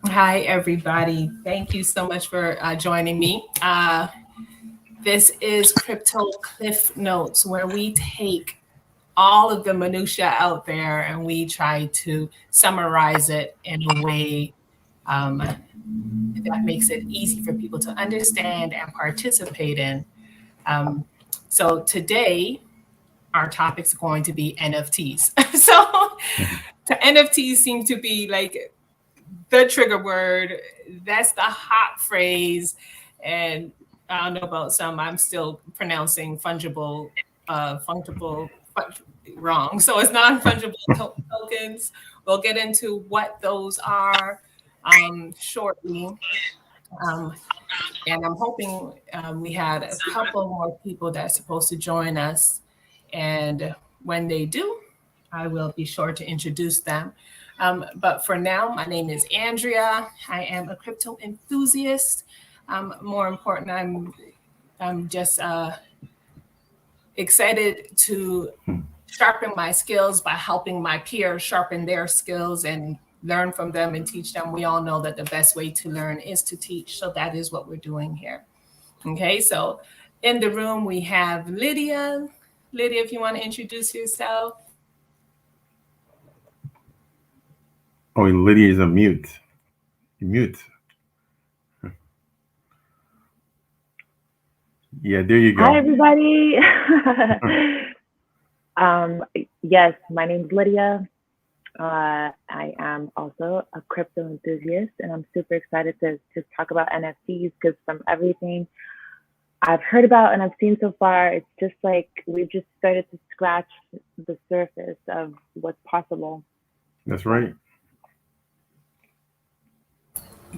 Hi, everybody. Thank you so much for joining me. This is Crypto Cliff Notes, where we take all of the minutia out there and we try to summarize it in a way that makes it easy for people to understand and participate in. Um, so today, our topic is going to be NFTs. So the NFTs seem to be like the trigger word. That's the hot phrase. And I don't know about some, I'm still pronouncing fungible wrong. So it's non-fungible tokens. We'll get into what those are shortly. Um, and I'm hoping we had a couple more people that's supposed to join us. And when they do, I will be sure to introduce them. But for now, my name is Andrea. I am a crypto enthusiast. More important, I'm just excited to sharpen my skills by helping my peers sharpen their skills and learn from them and teach them. We all know that the best way to learn is to teach. So that is what we're doing here. Okay, so in the room we have Lydia. Lydia, if you want to introduce yourself. Oh, Lydia is a mute. Mute. Yeah, there you Hi, go. everybody. Yes, my name's Lydia. I am also a crypto enthusiast, and I'm super excited to talk about NFTs because from everything I've heard about and I've seen so far, it's just like we've just started to scratch the surface of what's possible. That's right.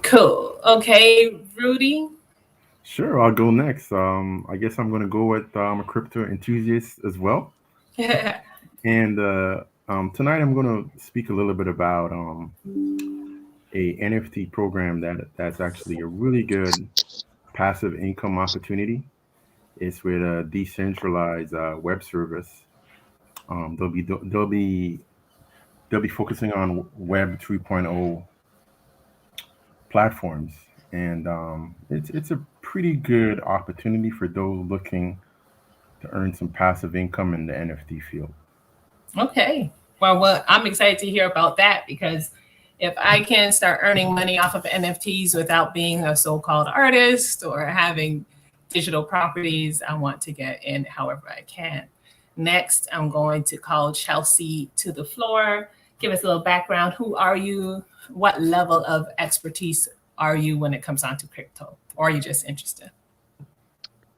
Cool. Okay, Rudy. Sure, I'll go next. I guess I'm gonna go with a crypto enthusiast as well. And tonight I'm gonna speak a little bit about a NFT program that's actually a really good passive income opportunity. It's with a decentralized web service. They'll be focusing on Web 3.0 platforms, and it's a pretty good opportunity for those looking to earn some passive income in the NFT field. Okay. Well, I'm excited to hear about that because if I can start earning money off of NFTs without being a so-called artist or having digital properties, I want to get in however I can. Next, I'm going to call Chelsea to the floor. Give us a little background. Who are you? What level of expertise are you when it comes on to crypto? Or are you just interested?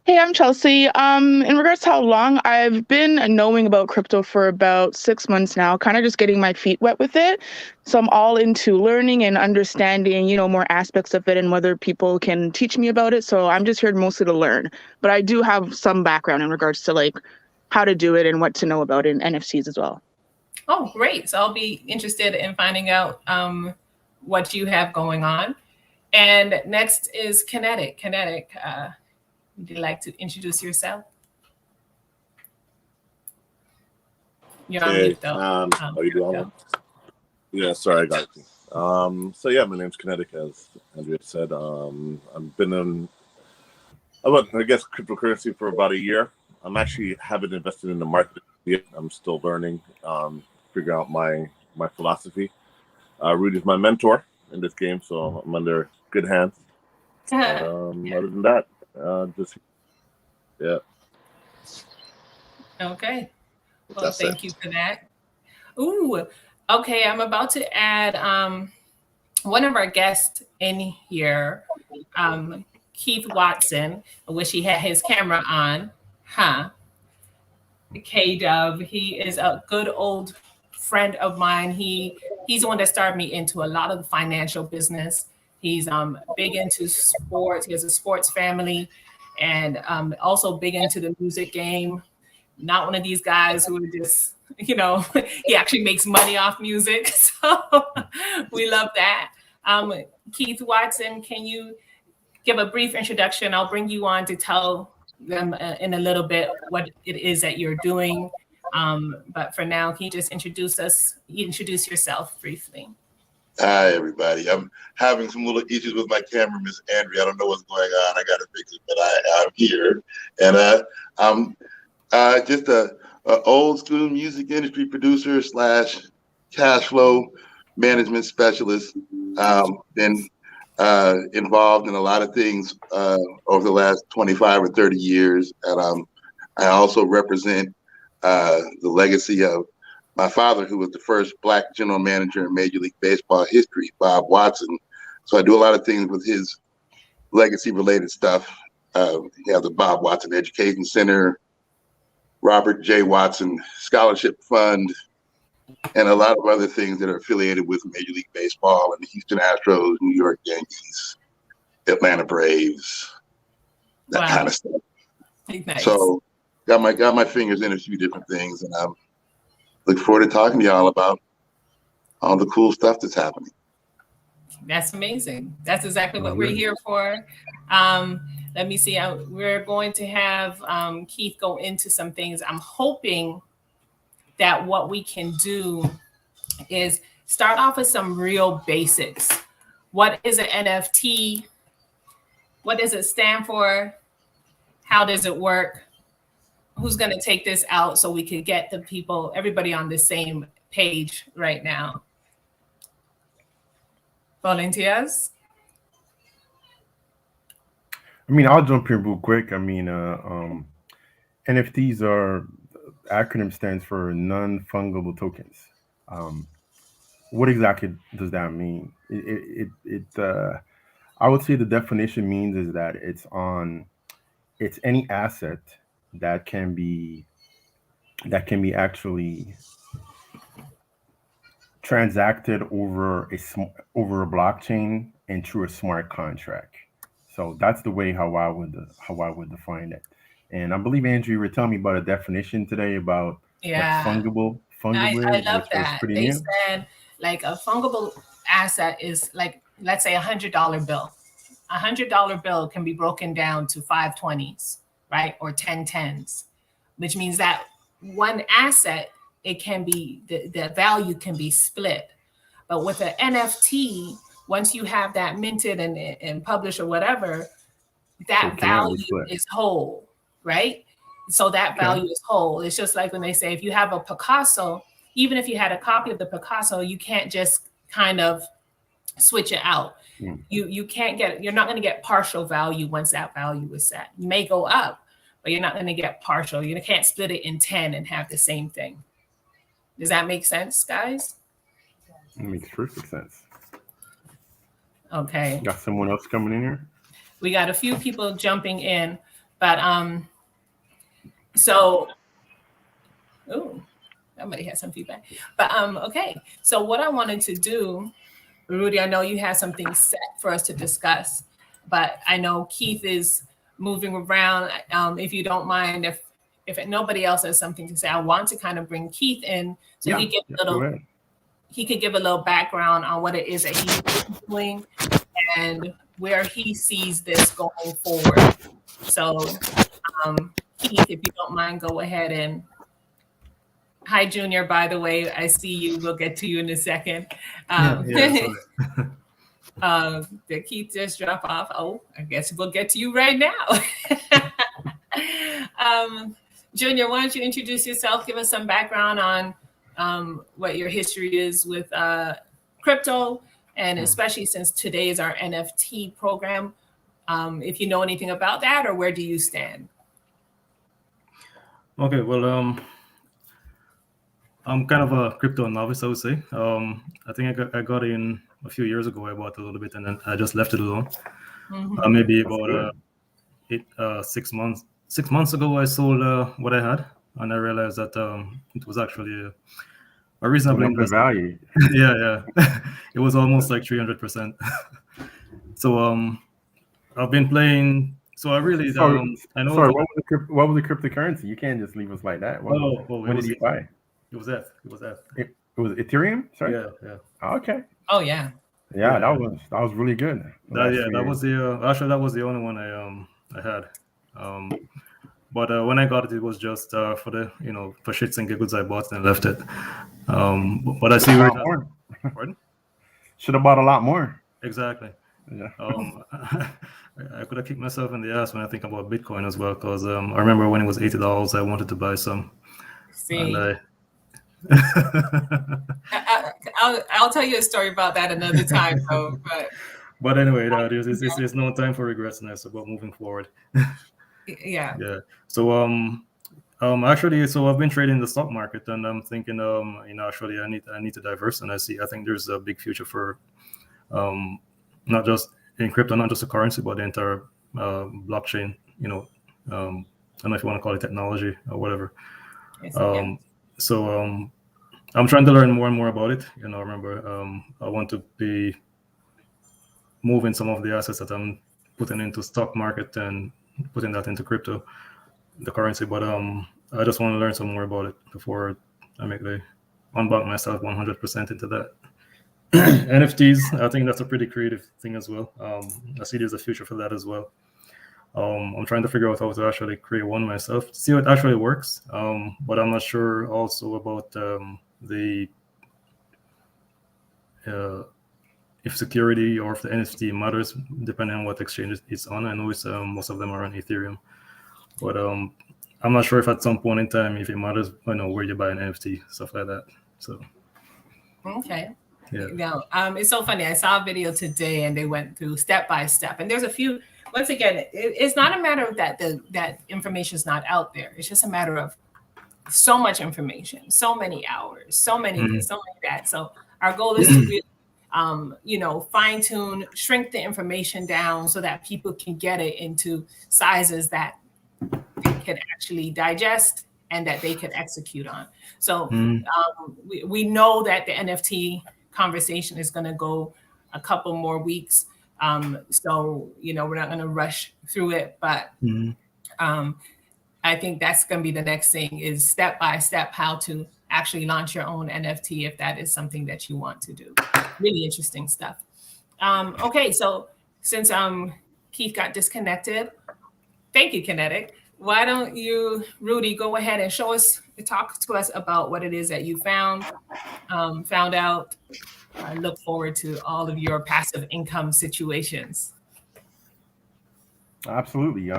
Hey, I'm Chelsea. In regards to how long, I've been knowing about crypto for about 6 months now, kind of just getting my feet wet with it. So I'm all into learning and understanding, more aspects of it and whether people can teach me about it. So I'm just here mostly to learn. But I do have some background in regards to like how to do it and what to know about in NFTs as well. Oh, great. So I'll be interested in finding out what you have going on. And next is Kinetic. Kinetic, would you like to introduce yourself? You're on Hey, mute, though. are you doing it? Yeah, sorry, I got you. So yeah, my name's Kinetic, as Andrea said. I've been in, I guess, cryptocurrency for about a year. I'm actually haven't invested in the market yet. I'm still learning, figure out my philosophy. Rudy's my mentor in this game, so I'm under good hands. Other than that, just yeah. Okay. Well, That's thank it. you for that. Ooh, okay. I'm about to add one of our guests in here, Keith Watson. I wish he had his camera on. Huh. K Dub. He is a good old friend of mine. He's the one that started me into a lot of the financial business. He's big into sports. He has a sports family, and also big into the music game. Not one of these guys who are just, he actually makes money off music. So we love that. Keith Watson, can you give a brief introduction? I'll bring you on to tell them in a little bit what it is that you're doing. But for now, can you just introduce yourself briefly? Hi, everybody. I'm having some little issues with my camera, Miss Andrea. I don't know what's going on. I got to fix it, but I'm here. And I'm just a old school music industry producer slash cash flow management specialist. Been involved in a lot of things over the last 25 or 30 years. And I also represent the legacy of my father, who was the first Black general manager in Major League Baseball history, Bob Watson. So I do a lot of things with his legacy-related stuff. You have the Bob Watson Education Center, Robert J. Watson Scholarship Fund, and a lot of other things that are affiliated with Major League Baseball and the Houston Astros, New York Yankees, Atlanta Braves, that kind of stuff. Nice. So got my fingers in a few different things, and I'm look forward to talking to y'all about all the cool stuff that's happening. That's amazing. That's exactly what we're here for. Let me see. We're going to have Keith go into some things. I'm hoping that what we can do is start off with some real basics. What is an NFT? What does it stand for? How does it work? Who's going to take this out so we could get the people, everybody on the same page right now? Volunteers? I mean, I'll jump in real quick. I mean, NFTs are, acronym stands for non-fungible tokens. What exactly does that mean? I would say the definition means is that it's any asset that can be actually transacted over a blockchain and through a smart contract. So that's the way how I would define it. And I believe Andrew, you were telling me about a definition today about what fungible I is, love which that. was pretty They new. said like a fungible asset is like, let's say $100 bill. $100 bill can be broken down to 5 20s, right? Or 10 10s, which means that one asset, it can be, the value can be split. But with an NFT, once you have that minted and published or whatever, that value is whole, right? So that value is whole. It's just like when they say, if you have a Picasso, even if you had a copy of the Picasso, you can't just kind of switch it out. You can't get, you're not going to get partial value once that value is set. You may go up, but you're not going to get partial. You can't split it in 10 and have the same thing. Does that make sense, guys? It makes perfect sense. Okay. Got someone else coming in here? We got a few people jumping in, but so, oh, somebody had some feedback. But okay. So what I wanted to do, Rudy, I know you had something set for us to discuss, but I know Keith is moving around. If you don't mind, if nobody else has something to say, I want to kind of bring Keith in so he could give a little background on what it is that he's doing and where he sees this going forward. So, Keith, if you don't mind, go ahead and. Hi, Junior, by the way, I see you. We'll get to you in a second. Did Keith just drop off? Oh, I guess we'll get to you right now. Junior, why don't you introduce yourself? Give us some background on what your history is with crypto, and especially since today is our NFT program. If you know anything about that, or where do you stand? Okay, well, I'm kind of a crypto novice, I would say. I think I got in a few years ago. I bought a little bit, and then I just left it alone. Maybe about 6 months. 6 months ago, I sold what I had, and I realized that it was actually a reasonable investment. Value. Yeah. It was almost like 300%. So I've been playing. So I really I know. Sorry, what was the cryptocurrency? You can't just leave us like that. What did you buy? It was F. It was Ethereum? Sorry? Yeah. Oh, okay. Oh yeah. Yeah, that was really good. That was the only one I had. But when I got it, it was just for the for shits and giggles. I bought it and left it. But I see where. Pardon? Should have bought a lot more. Exactly. Yeah. I could have kicked myself in the ass when I think about Bitcoin as well, because I remember when it was $80, I wanted to buy some. See, And I'll tell you a story about that another time, though. But anyway, there's no time for regrets, and it's about moving forward. Yeah. Yeah. So actually, so I've been trading the stock market, and I'm thinking, actually, I need to diverse, and I think there's a big future for, not just in crypto, not just a currency, but the entire blockchain. I don't know if you want to call it technology or whatever. Yes, So I'm trying to learn more and more about it. Remember, I want to be moving some of the assets that I'm putting into stock market and putting that into crypto, the currency. But I just want to learn some more about it before I make the unbank myself 100% into that. NFTs, I think that's a pretty creative thing as well. I see there's a future for that as well. I'm trying to figure out how to actually create one myself, see how it actually works. But I'm not sure also about the if security or if the NFT matters, depending on what exchange it's on. I know it's most of them are on Ethereum, but I'm not sure if at some point in time if it matters, where you buy an NFT, stuff like that. So okay. Yeah. Now, it's so funny. I saw a video today, and they went through step by step. And there's a few. Once again, it's not a matter of that that information is not out there. It's just a matter of so much information, so many hours, so many this, so many that. So our goal is to really, fine tune, shrink the information down so that people can get it into sizes that they can actually digest and that they can execute on. So we know that the NFT conversation is going to go a couple more weeks. So, we're not going to rush through it, but I think that's going to be the next thing is step by step how to actually launch your own NFT if that is something that you want to do. Really interesting stuff. Okay, so since Keith got disconnected, thank you, Kinetic. Why don't you, Rudy, go ahead and talk to us about what it is that you found out. I look forward to all of your passive income situations. Absolutely.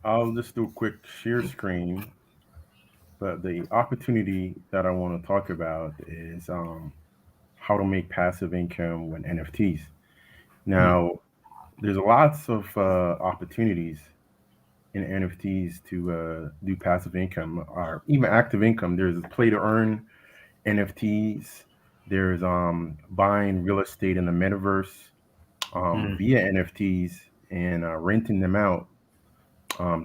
I'll just do a quick share screen. But the opportunity that I want to talk about is how to make passive income with NFTs. Now, there's lots of opportunities in NFTs to do passive income or even active income. There's play to earn NFTs. There's buying real estate in the metaverse via NFTs and renting them out,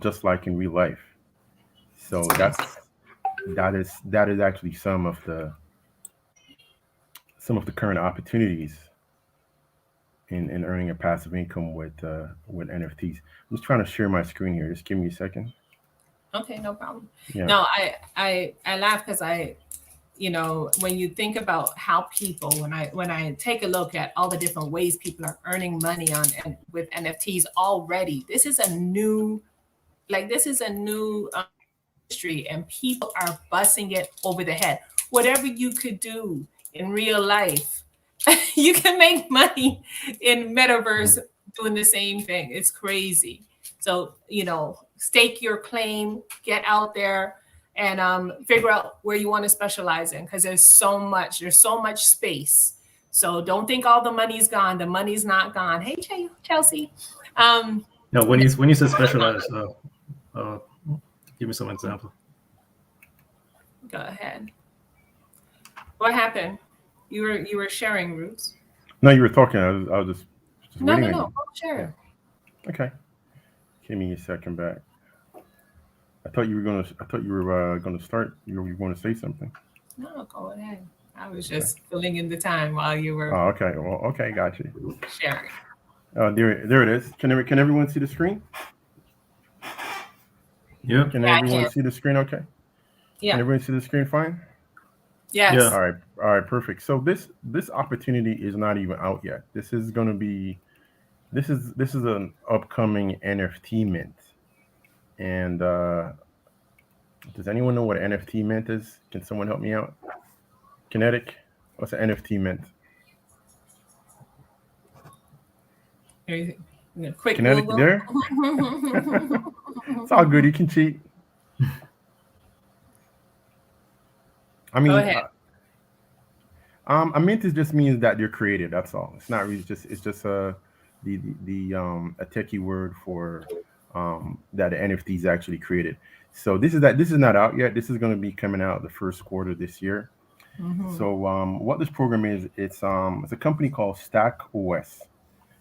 just like in real life. So that is actually some of the current opportunities in earning a passive income with NFTs. I'm just trying to share my screen here. Just give me a second. Okay, no problem. Yeah. No, I laugh because when you think about how people, when I take a look at all the different ways people are earning money with NFTs already, this is a new industry, and people are busting it over the head. Whatever you could do in real life, you can make money in metaverse doing the same thing. It's crazy. So, stake your claim, get out there and figure out where you want to specialize in, because there's so much space. So don't think all the money's gone. The money's not gone. Hey, Chelsea. No, when you say specialize, give me some example. Go ahead. What happened? You were sharing, Roots. No, you were talking. I was just waiting. No. Share. Yeah. Okay. Give me a second back. I thought you were gonna start. You were going to say something. No, go ahead. I was just filling in the time while you were. Oh, okay. Well, okay, got you. Sharing. There it is. Can everyone see the screen? Yeah. Can everyone see the screen? Okay. Yeah. Can everyone see the screen? Fine. Yes. Yeah. All right, perfect. So this opportunity is not even out yet. This is going to be, this is an upcoming NFT mint. And does anyone know what an NFT mint is? Can someone help me out? Kinetic, what's an NFT mint? Quick Kinetic, Google. there? It's all good. You can cheat. I mean, Go ahead. a mint is just means that you're creative. That's all. It's not really just. It's just a a techie word for that the NFTs actually created. So this is not out yet. This is going to be coming out the first quarter this year. So what this program is, it's a company called Stack OS,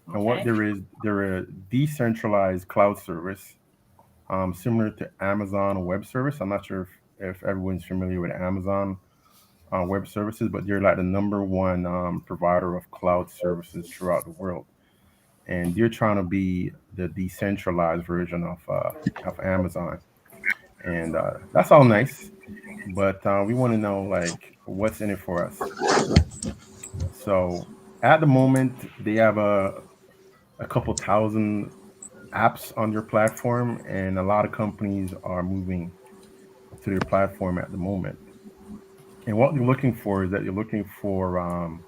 and what they're a decentralized cloud service, similar to Amazon Web Service. I'm not sure if everyone's familiar with Amazon web services, but they're like the number one provider of cloud services throughout the world, and they're trying to be the decentralized version of Amazon, and that's all nice, but we want to know like what's in it for us. So at the moment, they have a couple thousand apps on their platform, and a lot of companies are moving to their platform at the moment. And what they're looking for is that you're looking for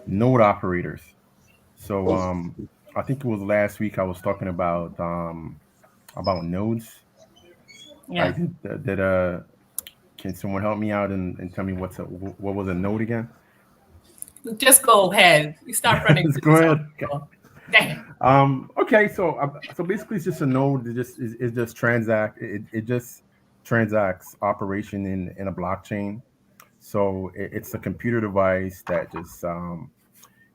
node operators. So I think it was last week I was talking about nodes. Yeah. Can someone help me out and tell me what was a node again? Just go ahead. You start running. Let's go ahead. Okay. Damn. Okay. So basically, it's just a node. It just transacts operation in a blockchain. So it's a computer device that just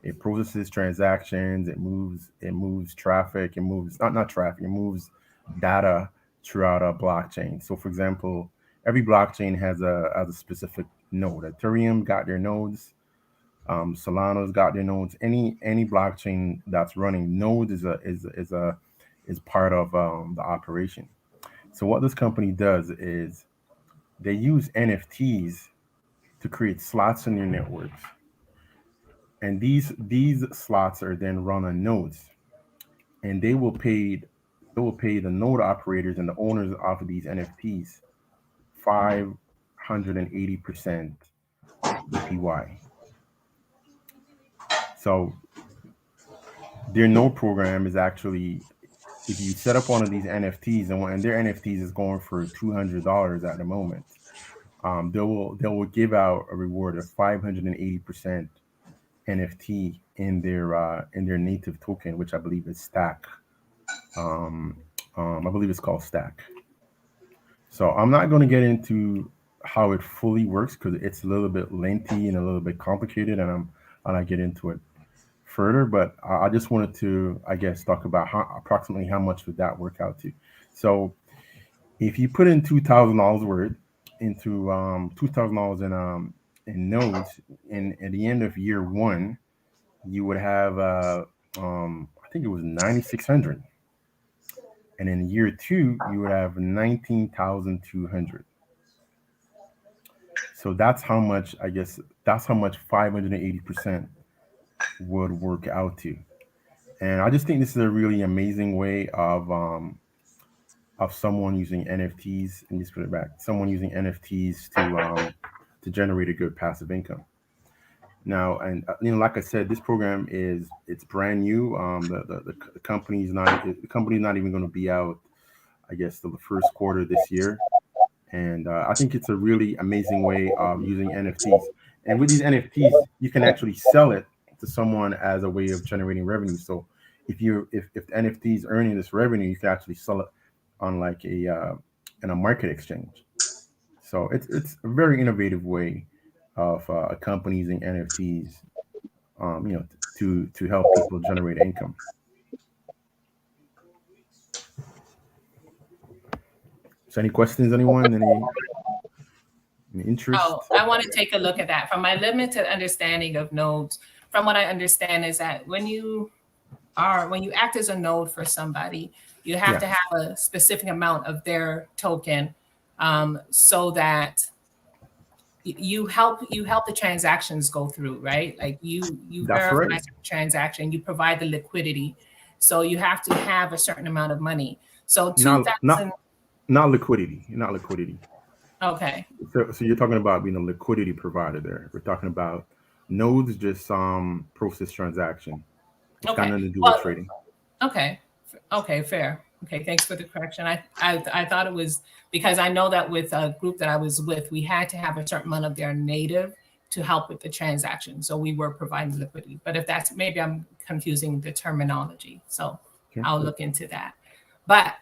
it processes transactions. It moves traffic. It moves not traffic. It moves data throughout a blockchain. So, for example, every blockchain has a specific node. Ethereum got their nodes. Solana's got their nodes. Any blockchain that's running nodes is part of the operation. So what this company does is they use NFTs to create slots in their networks, and these slots are then run on nodes, and they will pay the node operators and the owners of these NFTs 580% APY. So their node program is actually, if you set up one of these NFTs, and their NFTs is going for $200 at the moment, they will give out a reward of 580% NFT in their native token, which I believe is Stack. I believe it's called Stack. So I'm not going to get into how it fully works because it's a little bit lengthy and a little bit complicated, and I'll not get into it further. But I just wanted to, I guess, talk about approximately how much would that work out to. So if you put in $2,000 worth into $2,000 in nodes, and at the end of year one, you would have I think it was 9,600, and in year two you would have 19,200. So that's how much, I guess, that's how much 580% would work out to. And I just think this is a really amazing way of someone using NFTs, and just put it back, someone using NFTs to generate a good passive income. Now, and like I said, this program it's brand new. The company's not even going to be out, I guess, till the first quarter this year. And I think it's a really amazing way of using NFTs. And with these NFTs, you can actually sell it to someone as a way of generating revenue. So if the NFT is earning this revenue, you can actually sell it on like in a market exchange. So it's a very innovative way of a company using NFTs, to help people generate income. So, any questions, anyone? Any interest? Oh, I want to take a look at that. From my limited understanding of nodes, from what I understand is that when you act as a node for somebody, you have to have a specific amount of their token, so that you help the transactions go through, right? Like you verify the transaction, you provide the liquidity. So you have to have a certain amount of money. So 2,000. Not liquidity. Okay. So you're talking about being a liquidity provider there. We're talking about nodes just process transaction. It's got nothing to do with trading. Okay. Okay, fair. Okay, thanks for the correction. I thought it was because I know that with a group that I was with, we had to have a certain amount of their native to help with the transaction. So we were providing liquidity. But if that's, maybe I'm confusing the terminology. So I'll look into that. But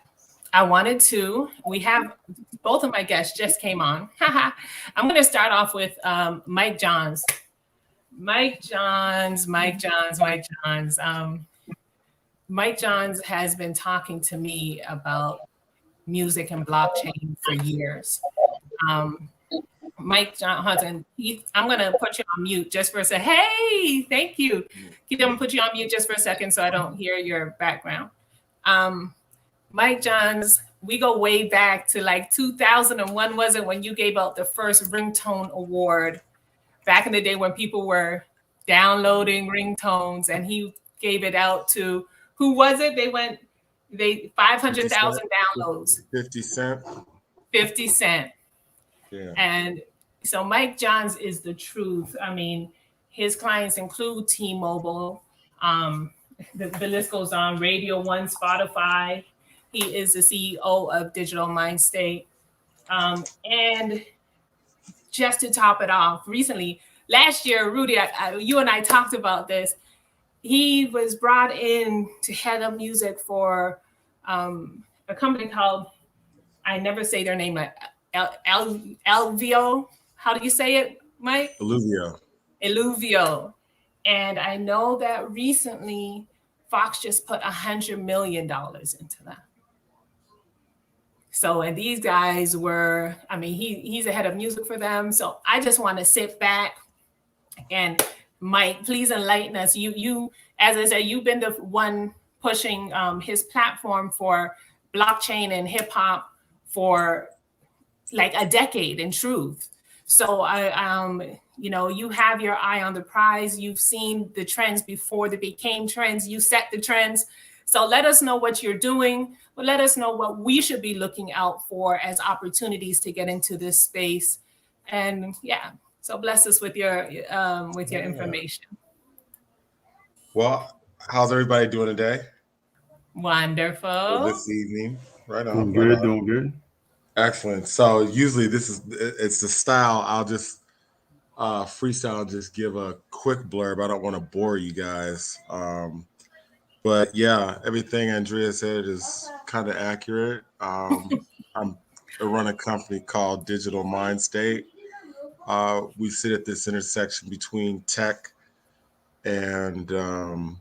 I wanted to, we have, both of my guests just came on. I'm going to start off with Mike Johns. Mike Johns has been talking to me about music and blockchain for years. Mike Johns, and I'm going to put you on mute just for a second. Hey, thank you. I'm going to put you on mute just for a second so I don't hear your background. Mike Johns, we go way back to like 2001, was it, when you gave out the first ringtone award back in the day when people were downloading ringtones, and he gave it out to, who was it? 500,000 downloads. 50 Cent. 50 Cent. Yeah. And so Mike Johns is the truth. I mean, his clients include T-Mobile. The list goes on. Radio One, Spotify. He is the CEO of Digital Mind State. And just to top it off, recently, last year, Rudy, you and I talked about this. He was brought in to head up music for a company called, I never say their name, Elvio. How do you say it, Mike? Eluvio. And I know that recently Fox just put $100 million into that. So, and these guys were, I mean, he's the head of music for them. So I just want to sit back and Mike, please enlighten us. You, as I said, you've been the one pushing his platform for blockchain and hip hop for like a decade in truth. So you have your eye on the prize. You've seen the trends before they became trends. You set the trends. So let us know what you're doing, but let us know what we should be looking out for as opportunities to get into this space. And yeah, so bless us with your information. Well, how's everybody doing today? Wonderful. This evening, right on. Doing good. Excellent. So usually it's the style. I'll just freestyle, just give a quick blurb. I don't want to bore you guys. But yeah, everything Andrea said is kind of accurate. I run a company called Digital Mind State. We sit at this intersection between tech and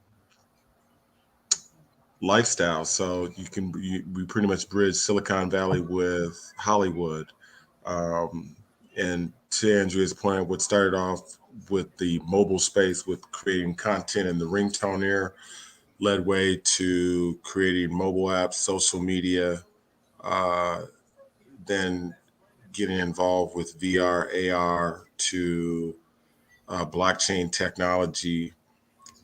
lifestyle. So we pretty much bridge Silicon Valley with Hollywood. And to Andrea's point, what started off with the mobile space with creating content in the ringtone era led way to creating mobile apps, social media, then getting involved with VR, AR, to blockchain technology,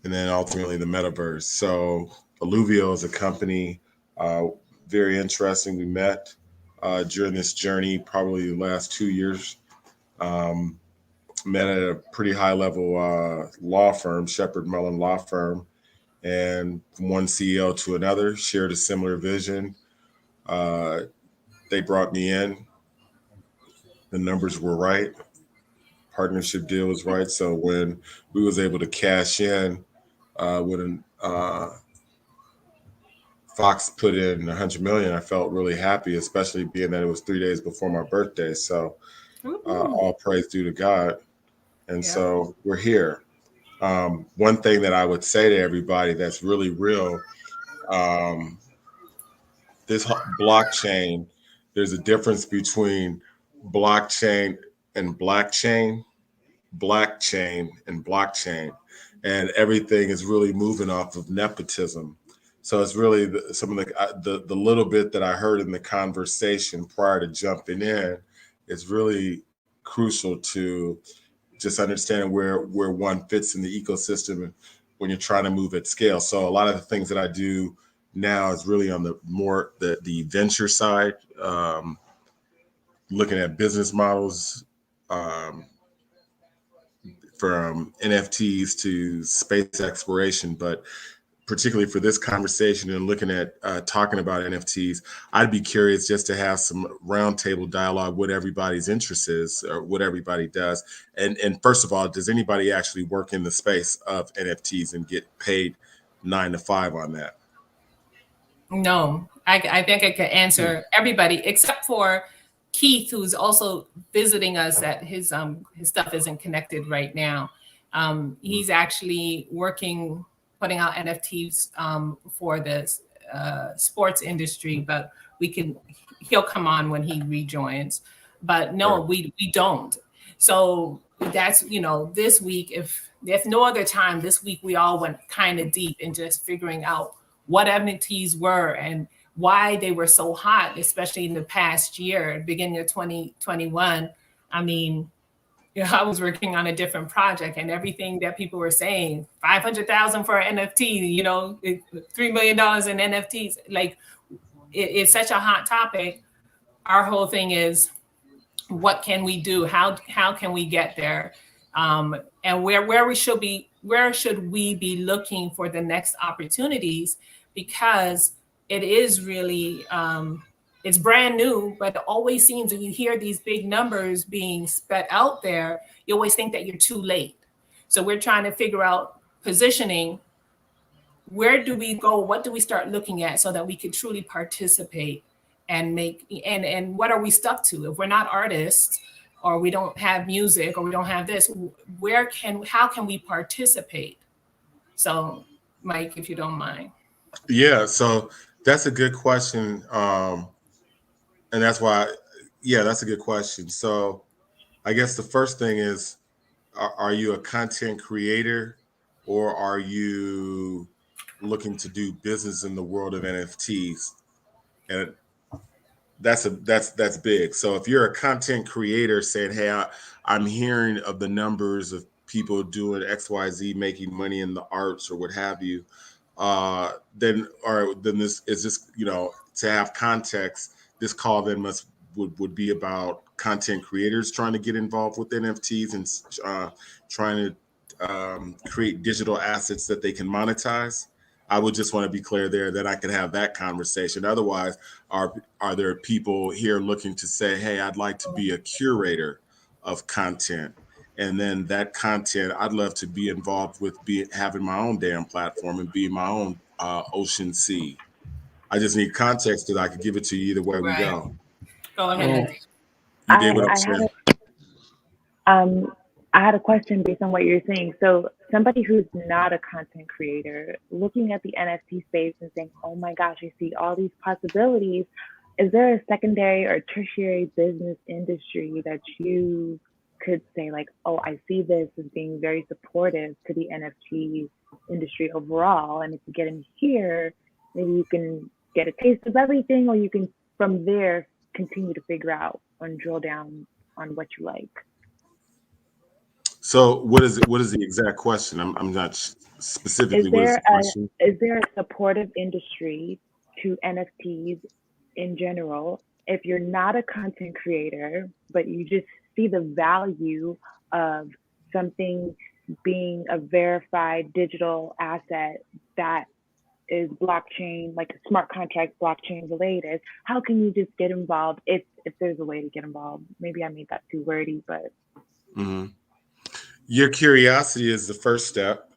and then ultimately the metaverse. So Alluvio is a company, very interesting. We met during this journey, probably the last 2 years. Met at a pretty high level law firm, Shepherd Mellon Law Firm. And from one CEO to another, shared a similar vision. They brought me in. The numbers were right. Partnership deal was right. So when we was able to cash in, when Fox put in $100 million, I felt really happy, especially being that it was 3 days before my birthday. So all praise due to God. And so we're here. One thing that I would say to everybody that's really real, this blockchain, there's a difference between blockchain and blockchain, and blockchain, and everything is really moving off of nepotism. So it's really some of the little bit that I heard in the conversation prior to jumping in is really crucial to just understanding where one fits in the ecosystem when you're trying to move at scale. So a lot of the things that I do now is really on the venture side, looking at business models, from NFTs to space exploration. But particularly for this conversation and looking at talking about NFTs, I'd be curious just to have some roundtable dialogue, what everybody's interest is or what everybody does. And first of all, does anybody actually work in the space of NFTs and get paid 9 to 5 on that? No, I think I could answer everybody except for Keith, who's also visiting us. That his stuff isn't connected right now. He's actually working, putting out NFTs for this sports industry, but he'll come on when he rejoins. But no, we don't. So that's, this week, if no other time, this week we all went kind of deep in just figuring out what NFTs were and why they were so hot, especially in the past year, beginning of 2021. I mean, I was working on a different project, and everything that people were saying, 500,000 for an NFT, $3 million in NFTs, like it's such a hot topic. Our whole thing is, what can we do? How can we get there? And where should we be looking for the next opportunities? Because it is really, it's brand new, but it always seems when you hear these big numbers being spat out there, you always think that you're too late. So we're trying to figure out positioning. Where do we go? What do we start looking at so that we could truly participate and make, and what are we stuck to? If we're not artists, or we don't have music, or we don't have this, how can we participate? So Mike, if you don't mind. Yeah, so that's a good question. And that's why, that's a good question. So I guess the first thing is, are you a content creator, or are you looking to do business in the world of NFTs? And that's big. So if you're a content creator saying, hey, I'm hearing of the numbers of people doing XYZ, making money in the arts or what have you, then this is just, to have context, this call then would be about content creators trying to get involved with NFTs and trying to create digital assets that they can monetize. I would just want to be clear there that I could have that conversation. Otherwise, are there people here looking to say, hey, I'd like to be a curator of content? And then that content, I'd love to be involved with having my own damn platform and being my own ocean sea. I just need context that I could give it to you either way we go. Go ahead. You get what I'm saying? I had a question based on what you're saying. So somebody who's not a content creator, looking at the NFT space and saying, oh my gosh, I see all these possibilities. Is there a secondary or tertiary business industry that you could say like, oh, I see this as being very supportive to the NFT industry overall. And if you get in here, maybe you can get a taste of everything, or you can from there continue to figure out and drill down on what you like. So what is the exact question? I'm not specifically. What is the question? Is there a supportive industry to NFTs in general? If you're not a content creator, but you just see the value of something being a verified digital asset that is blockchain, like smart contract blockchain related, how can you just get involved if there's a way to get involved? Maybe I made that too wordy, but. Mm-hmm. Your curiosity is the first step.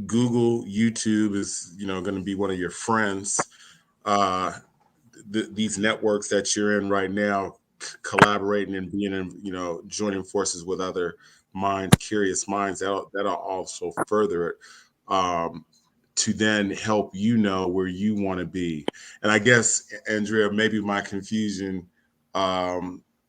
Google, YouTube is, going to be one of your friends. These networks that you're in right now, collaborating and being in, joining forces with other minds, curious minds, that'll also further it to then help you know where you want to be. And I guess, Andrea, maybe my confusion,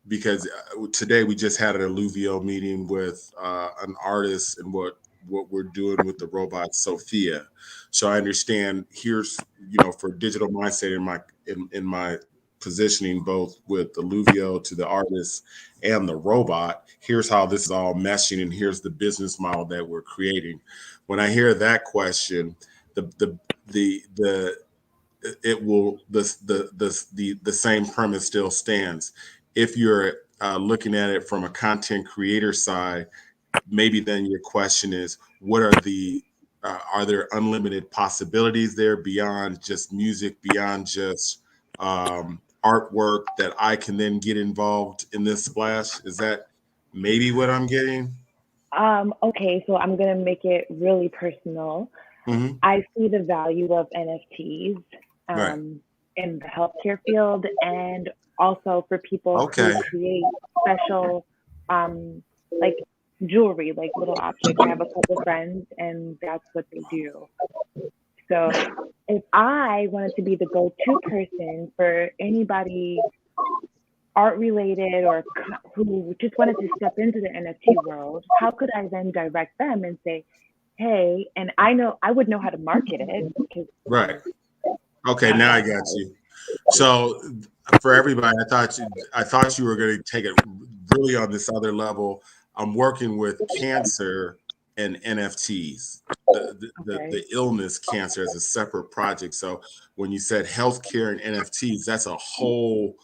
because today we just had an Alluvio meeting with an artist and what we're doing with the robot Sophia. So I understand here's, for digital mindset in my positioning, both with Alluvio to the artist and the robot, here's how this is all meshing, and here's the business model that we're creating. When I hear that question, the same premise still stands. If you're looking at it from a content creator side, maybe then your question is, what are the Are there unlimited possibilities there beyond just music, beyond just artwork that I can then get involved in this splash? Is that maybe what I'm getting? Okay, so I'm gonna make it really personal. Mm-hmm. I see the value of NFTs Right. in the healthcare field, and also for people Okay. who create special, like jewelry, like little objects. I have a couple friends, and that's what they do. So if I wanted to be the go-to person for anybody art related or who just wanted to step into the NFT world, how could I then direct them and say, hey, and I would know how to market it because Right. Okay, now I got you. So for everybody, I thought you were going to take it really on this other level. I'm working with cancer and NFTs, the illness cancer as a separate project. So when you said healthcare and NFTs, that's a whole.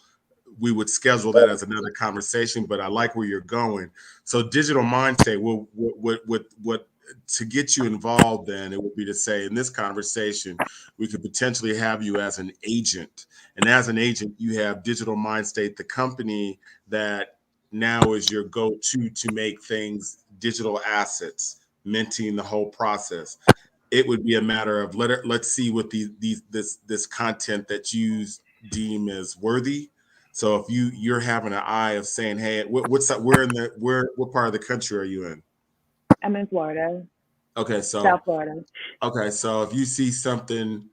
We would schedule that as another conversation, but I like where you're going. So digital mind state, what to get you involved, then it would be to say in this conversation, we could potentially have you as an agent. And as an agent, you have Digital Mind State, the company that now is your go-to to make things digital assets, minting the whole process. It would be a matter of let's see what this content that you deem as worthy. So if you're having an eye of saying, hey, what part of the country are you in? I'm in Florida. Okay, so South Florida. Okay, so if you see something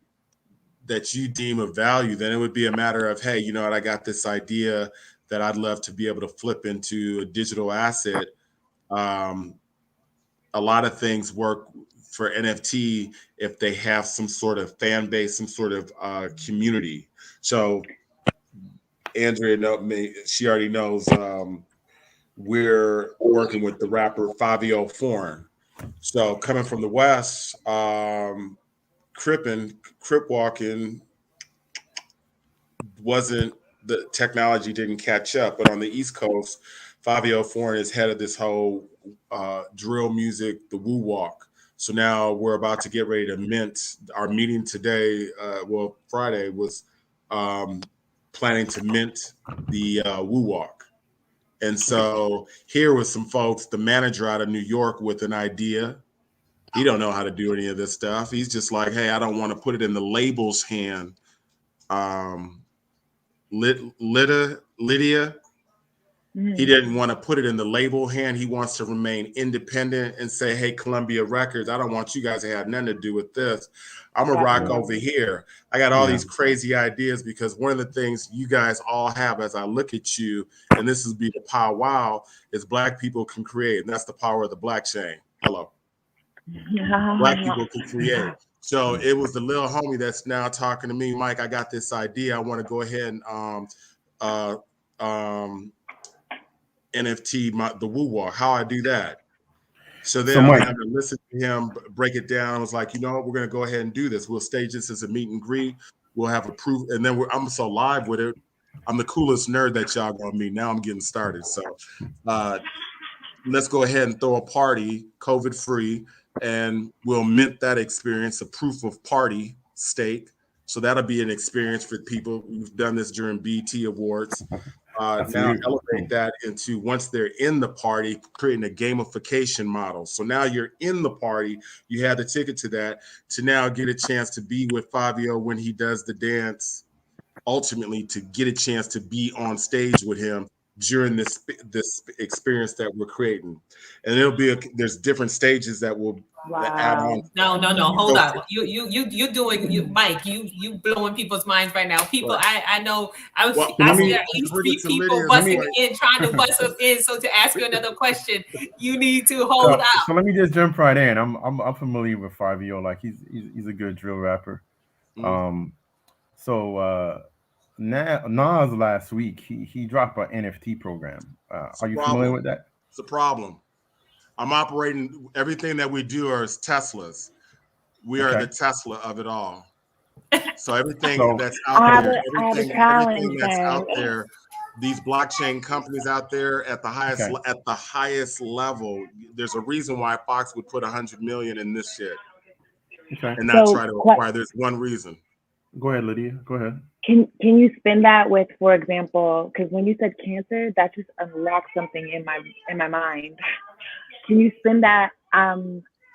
that you deem of value, then it would be a matter of, hey, you know what, I got this idea that I'd love to be able to flip into a digital asset. A lot of things work for NFT if they have some sort of fan base, some sort of community. So Andrea, she already knows we're working with the rapper Fabio Foreign. So coming from the West, Crip walking wasn't, the technology didn't catch up. But on the East Coast, Fabio Foreign is head of this whole drill music, the woo walk. So now we're about to get ready to mint. Our meeting today, Friday, was planning to mint the woo walk. And so here was some folks, the manager out of New York with an idea. He don't know how to do any of this stuff. He's just like, hey, I don't want to put it in the label's hand. Lydia, he didn't want to put it in the label hand. He wants to remain independent and say, hey, Columbia Records, I don't want you guys to have nothing to do with this. I'm a rock over here. I got all these crazy ideas because one of the things you guys all have as I look at you, and this is be the powwow, is Black people can create. And that's the power of the blockchain. Hello. Black people can create. So it was the little homie that's now talking to me, Mike, I got this idea. I want to go ahead and NFT the woo walk. How I do that? So then I'm having to listen to him break it down. I was like, you know what, we're going to go ahead and do this. We'll stage this as a meet and greet. We'll have a proof, and then I'm so live with it. I'm the coolest nerd that y'all gonna meet. Now I'm getting started. So let's go ahead and throw a party, COVID free, and we'll mint that experience, a proof of party stake. So that'll be an experience for people who've done this during BT Awards. Now elevate that into, once they're in the party, creating a gamification model. So now you're in the party, you had the ticket to that, to now get a chance to be with Fabio when he does the dance, ultimately to get a chance to be on stage with him during this experience that we're creating. And there's different stages that will add on. No, hold up. You doing, Mike, you blowing people's minds right now. People, I know, I see at least 3 people busting in, trying to bust us in. So to ask you another question, you need to hold up. So let me just jump right in. I'm familiar with Fabio. Like he's a good drill rapper. So Nas last week he dropped an NFT program. Are you familiar with that? It's a problem. I'm operating, everything that we do is Teslas. We are the Tesla of it all. So everything that's out there, everything that's out there, these blockchain companies out there at the highest level, there's a reason why Fox would put 100 million in this shit. Okay. and not So, try to acquire. There's one reason. Go ahead, Lydia. Go ahead. Can you spin that with, for example, because when you said cancer, that just unlocked something in my mind. Can you spin that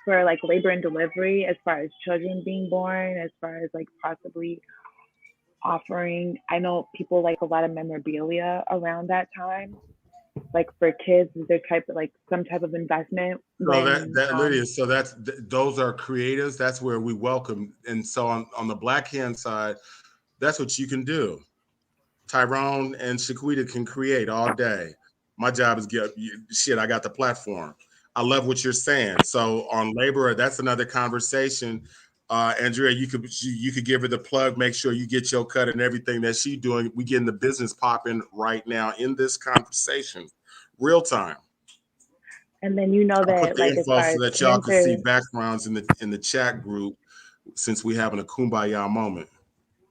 for like labor and delivery, as far as children being born, as far as like possibly offering? I know people like a lot of memorabilia around that time. Like for kids, is there type of like some type of investment So when that Lydia, so those are creatives. That's where we welcome. And so on the black hand side, that's what you can do. Tyrone and Shaquita can create all day. My job is shit. I got the platform. I love what you're saying. So on labor, that's another conversation. Andrea, you could give her the plug. Make sure you get your cut and everything that she's doing. We getting the business popping right now in this conversation, real time. And then you know I that put the like as info far so as that y'all can see cancer, backgrounds in the chat group, since we having a kumbaya moment.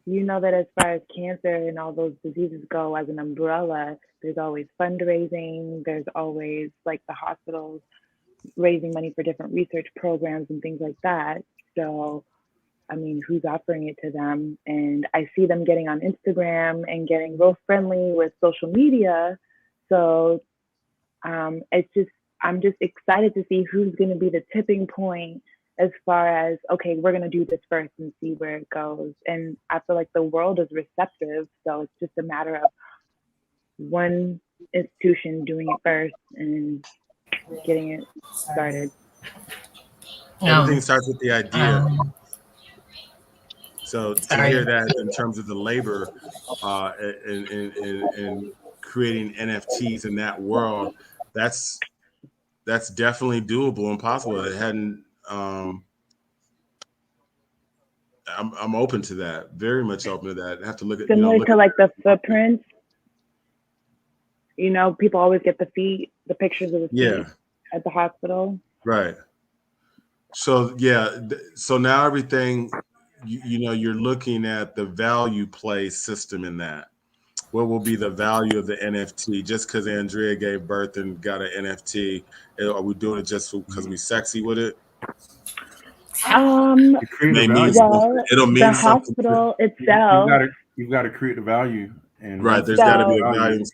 you know that as far as cancer and all those diseases go as an umbrella, there's always fundraising, there's always like the hospitals raising money for different research programs and things like that. So, I mean, who's offering it to them? And I see them getting on Instagram and getting real friendly with social media. So it's just, I'm just excited to see who's going to be the tipping point as far as, okay, we're going to do this first and see where it goes. And I feel like the world is receptive. So it's just a matter of one institution doing it first and getting it started. Everything starts with the idea. So to Sorry. hear that in terms of the labor and creating NFTs in that world, that's definitely doable and possible. It hadn't. I'm open to that. Very much open to that. I have to look at Similar to like the footprints. You know, people always get the pictures of the feet at the hospital. Right. So so now everything, you're looking at the value play system in that. What will be the value of the NFT? Just because Andrea gave birth and got an NFT, are we doing it just because we sexy with it? Well, It'll mean the something. Hospital itself. You've got to create the value, and right. There's got to be a value.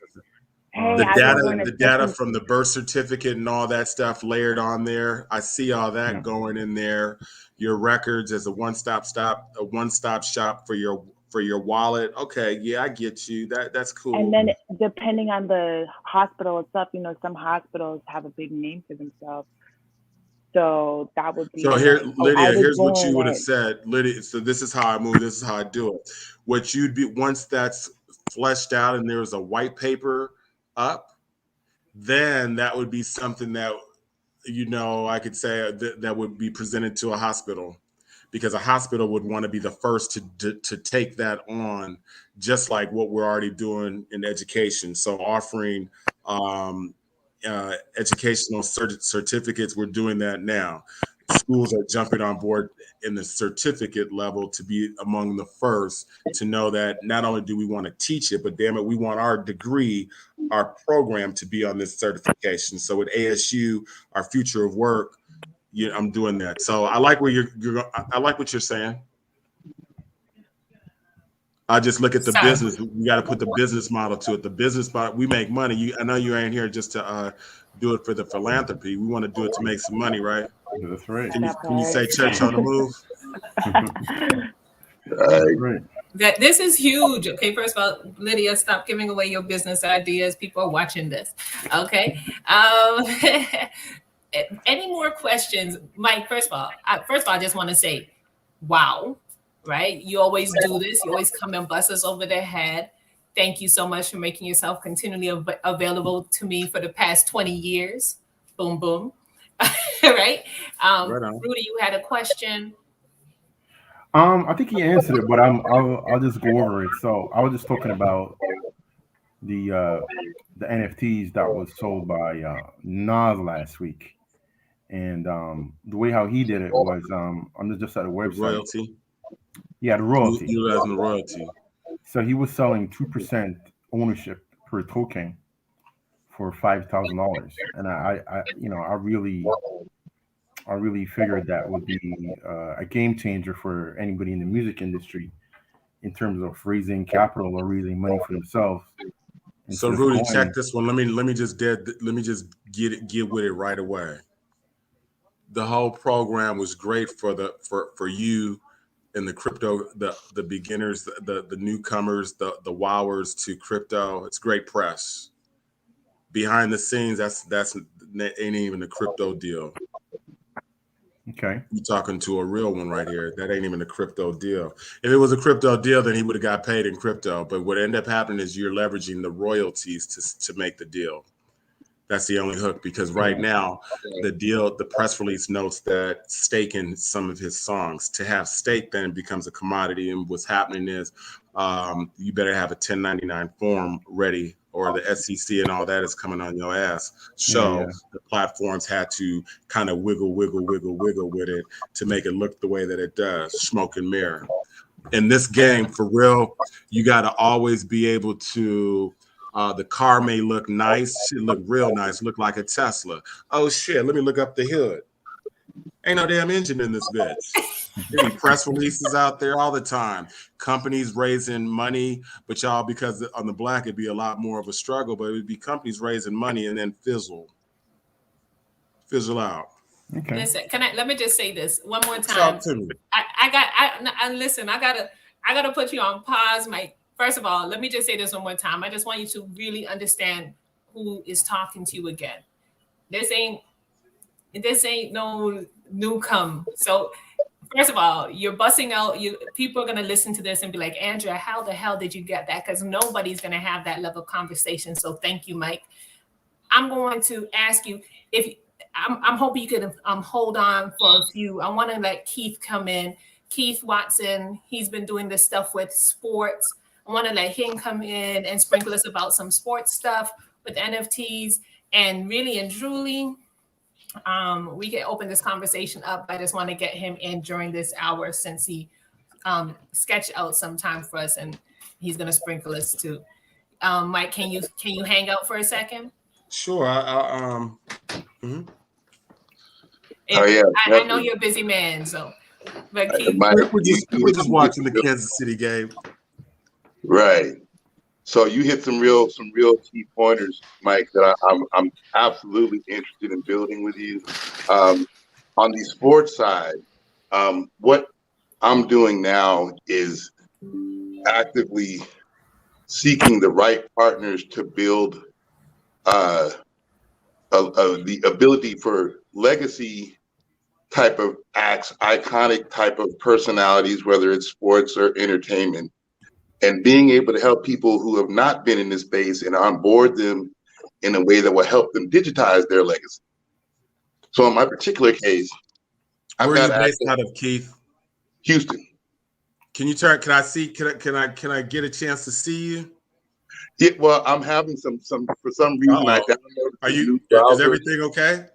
The data from the birth certificate and all that stuff layered on there. I see all that going in there. Your records as a one-stop shop for your wallet. Okay, yeah, I get you. That's cool. And then depending on the hospital itself, you know, some hospitals have a big name for themselves. So that would be. So here, Lydia, here's what you would have said, Lydia. So this is how I move. This is how I do it. What you'd be, once that's fleshed out and there's a white paper up, then that would be something that, I could say that would be presented to a hospital, because a hospital would want to be the first to take that on, just like what we're already doing in education. So offering educational certificates, we're doing that now. Schools are jumping on board in the certificate level to be among the first to know that not only do we want to teach it, but damn it, we want our degree, our program to be on this certification. So with ASU, our future of work, I'm doing that. So I like where I like what you're saying. I just look at the business. We got to put the business model to it. The business model, we make money. I know you ain't here just to do it for the philanthropy. We want to do it to make some money, right? That's right. Can you say church on the move? Right. That this is huge. Okay, first of all, Lydia, stop giving away your business ideas. People are watching this. Okay. Any more questions, Mike? First of all, I just want to say, wow. Right? You always do this. You always come and bust us over the head. Thank you so much for making yourself continually available to me for the past 20 years. Boom, boom. Right? Rudy, you had a question. I think he answered it, but I'll just go over it. So I was just talking about the NFTs that was sold by Nas last week, and the way how he did it was I'm just at a website. Royalty. Yeah, the royalty. Utilizing the royalty. So he was selling 2% ownership per token for $5,000, and I really I really figured that would be a game changer for anybody in the music industry in terms of raising capital or raising money for themselves. So Rudy, check this one. Let me just get with it right away. The whole program was great for you and the crypto, the beginners, the newcomers, the wowers to crypto. It's great press. Behind the scenes, that ain't even a crypto deal. Okay. You're talking to a real one right here. That ain't even a crypto deal. If it was a crypto deal, then he would have got paid in crypto. But what ended up happening is you're leveraging the royalties to make the deal. That's the only hook, because right now the press release notes that stake in some of his songs. To have stake then becomes a commodity, and what's happening is you better have a 1099 form ready, or the SEC and all that is coming on your ass. So the platforms had to kind of wiggle with it to make it look the way that it does. Smoke and mirror. In this game, for real, you got to always be able to. The car may look nice, shit look real nice, look like a Tesla. Oh shit, let me look up the hood. Ain't no damn engine in this bitch. There be press releases out there all the time. Companies raising money, but y'all, because on the black it'd be a lot more of a struggle, but it'd be companies raising money and then fizzle out. Okay. Listen, let me just say this one more time. Talk to me. Listen, I gotta put you on pause, Mike. First of all, let me just say this one more time. I just want you to really understand who is talking to you again. This ain't no newcome. So first of all, you're busting out. People are gonna listen to this and be like, Andrea, how the hell did you get that? Because nobody's gonna have that level of conversation. So thank you, Mike. I'm going to ask you if I'm hoping you could hold on for a few. I want to let Keith come in. Keith Watson, he's been doing this stuff with sports. I want to let him come in and sprinkle us about some sports stuff with NFTs. And really and truly, we can open this conversation up. I just want to get him in during this hour since he sketched out some time for us, and he's going to sprinkle us too. Mike, can you hang out for a second? Sure. Oh yeah, I know you're a busy man, so. But Keith, we're just watching the Kansas City game. Right. So you hit some real key pointers, Mike, that I'm absolutely interested in building with you. On the sports side, what I'm doing now is actively seeking the right partners to build the ability for legacy type of acts, iconic type of personalities, whether it's sports or entertainment, and being able to help people who have not been in this space and onboard them in a way that will help them digitize their legacy. So in my particular case, where are you based out of, Keith? Houston. Can you turn? Can I get a chance to see you? Yeah, well, I'm having some for some reason I downloaded. Are you? Is everything okay?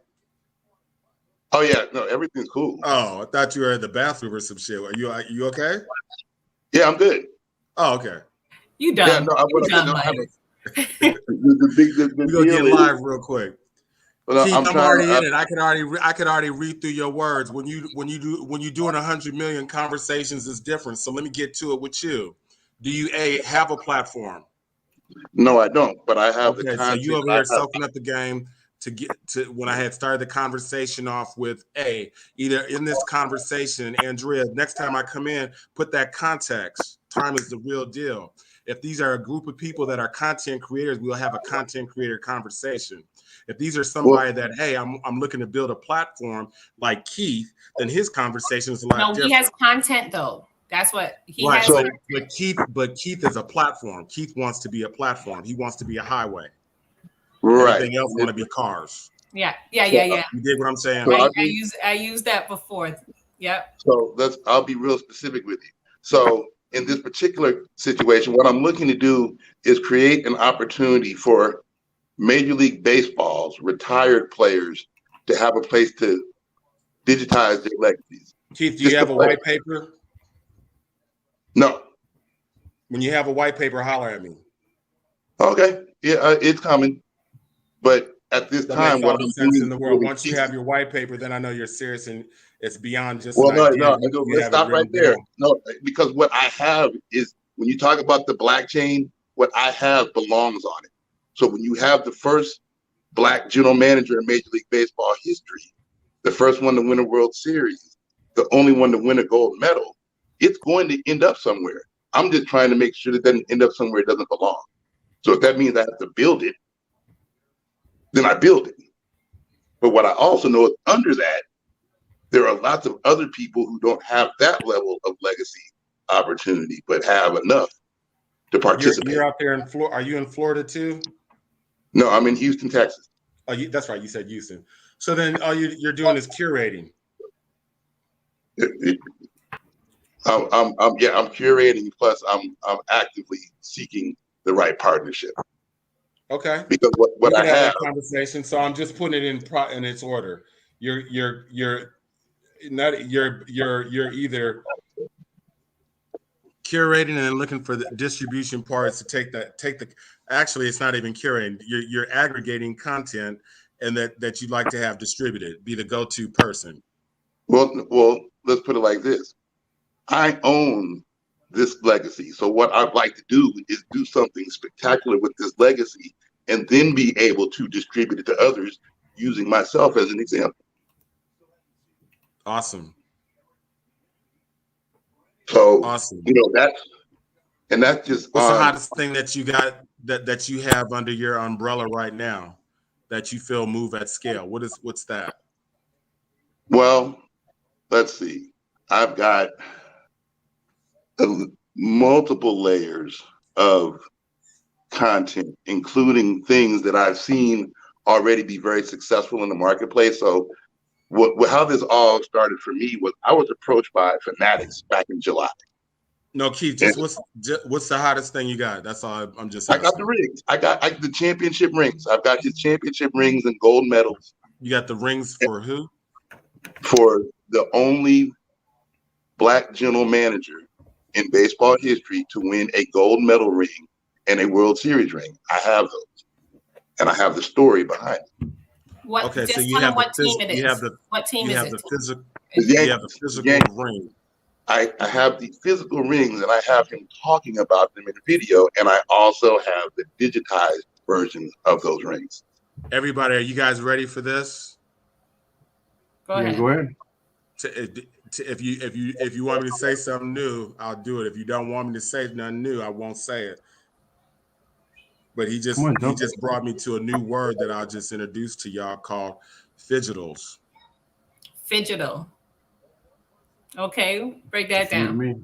Oh yeah, no, everything's cool. Oh, I thought you were in the bathroom or some shit. Are you okay? Yeah, I'm good. Oh, okay. You done? Yeah, no, I want to. We're gonna get live real quick. Well, Keith, I'm already in it. I can already read through your words. When you're doing 100 million conversations is different. So let me get to it with you. Do you have a platform? No, I don't. But I have the content. So you over here soaking up the game to get to when I had started the conversation off with either in this conversation, Andrea, next time I come in, put that context. Time is the real deal. If these are a group of people that are content creators, we'll have a content creator conversation. If these are somebody that, hey, I'm looking to build a platform like Keith, then his conversation is a lot different. No, he has content though. That's what he has. So, but Keith is a platform. Keith wants to be a platform. He wants to be a highway. Right. Everything else want to be cars. Yeah. You dig what I'm saying? So I used that before. Yep. So I'll be real specific with you. So in this particular situation, what I'm looking to do is create an opportunity for Major League Baseball's retired players to have a place to digitize their legacies. Keith, do you have a white paper? No. When you have a white paper, holler at me. Okay. Yeah, it's coming. But at this That time, makes what all the I'm sense doing in is the world. really Once you teaching. have your white paper, then I know you're serious and it's beyond just Well, an no, idea. You let's have it stop right written there. down. No, because what I have is, when you talk about the blockchain, what I have belongs on it. So when you have the first Black general manager in Major League Baseball history, the first one to win a World Series, the only one to win a gold medal, it's going to end up somewhere. I'm just trying to make sure that it doesn't end up somewhere it doesn't belong. So if that means I have to build it, then I build it. But what I also know is under that, there are lots of other people who don't have that level of legacy opportunity, but have enough to participate. You're out there in Florida. Are you in Florida too? No, I'm in Houston, Texas. Oh, that's right. You said Houston. So then all you're doing is curating. I'm curating. Plus, I'm actively seeking the right partnership. Okay. Because what we I can have have, that conversation. So I'm just putting it in its order. You're either curating and then looking for the distribution parts to take the. Actually, it's not even curating. You're aggregating content and that you'd like to have distributed, be the go-to person. Well, let's put it like this. I own this legacy. So what I'd like to do is do something spectacular with this legacy and then be able to distribute it to others using myself as an example. Awesome. So, awesome. That's just what's the hottest thing that you got that you have under your umbrella right now that you feel move at scale? What's that? Well, let's see. I've got multiple layers of content, including things that I've seen already be very successful in the marketplace. So how this all started for me was I was approached by Fanatics back in July. No, Keith, what's the hottest thing you got? That's all I'm just asking. I got the rings. I got the championship rings. I've got his championship rings and gold medals. You got the rings for who? For the only Black general manager in baseball history to win a gold medal ring and a World Series ring. I have those. And I have the story behind it. Okay, so you have what team it is. What team is it? You have the physical ring. I have the physical rings and I have him talking about them in the video, and I also have the digitized version of those rings. Everybody, are you guys ready for this? Go ahead. Go ahead. If you want me to say something new, I'll do it. If you don't want me to say nothing new, I won't say it. But he just brought me to a new word that I'll just introduce to y'all called fidgetals. Fidgetal. Okay, break that down.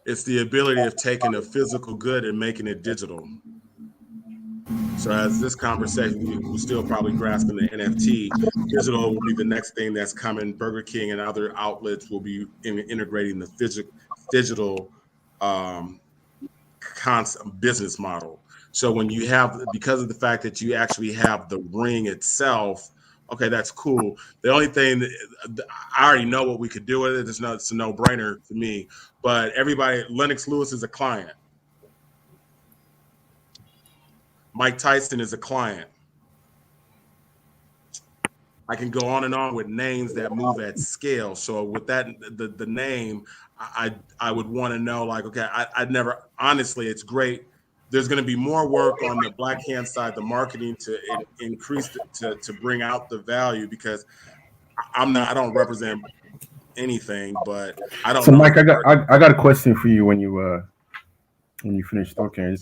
It's the ability of taking a physical good and making it digital. So as this conversation, we're still probably grasping the NFT. Digital will be the next thing that's coming. Burger King and other outlets will be integrating the digital concept business model. So when you have, because of the fact that you actually have the ring itself, okay, that's cool. The only thing I already know what we could do with it. It's a no-brainer for me. But everybody, Lennox Lewis is a client. Mike Tyson is a client. I can go on and on with names that move at scale. So with that, the name, I would want to know, like, okay, I'd never, honestly, it's great. There's going to be more work on the Black Hand side, the marketing to increase, to bring out the value, because I don't represent anything, but I don't So know. Mike, I got a question for you when you finish talking.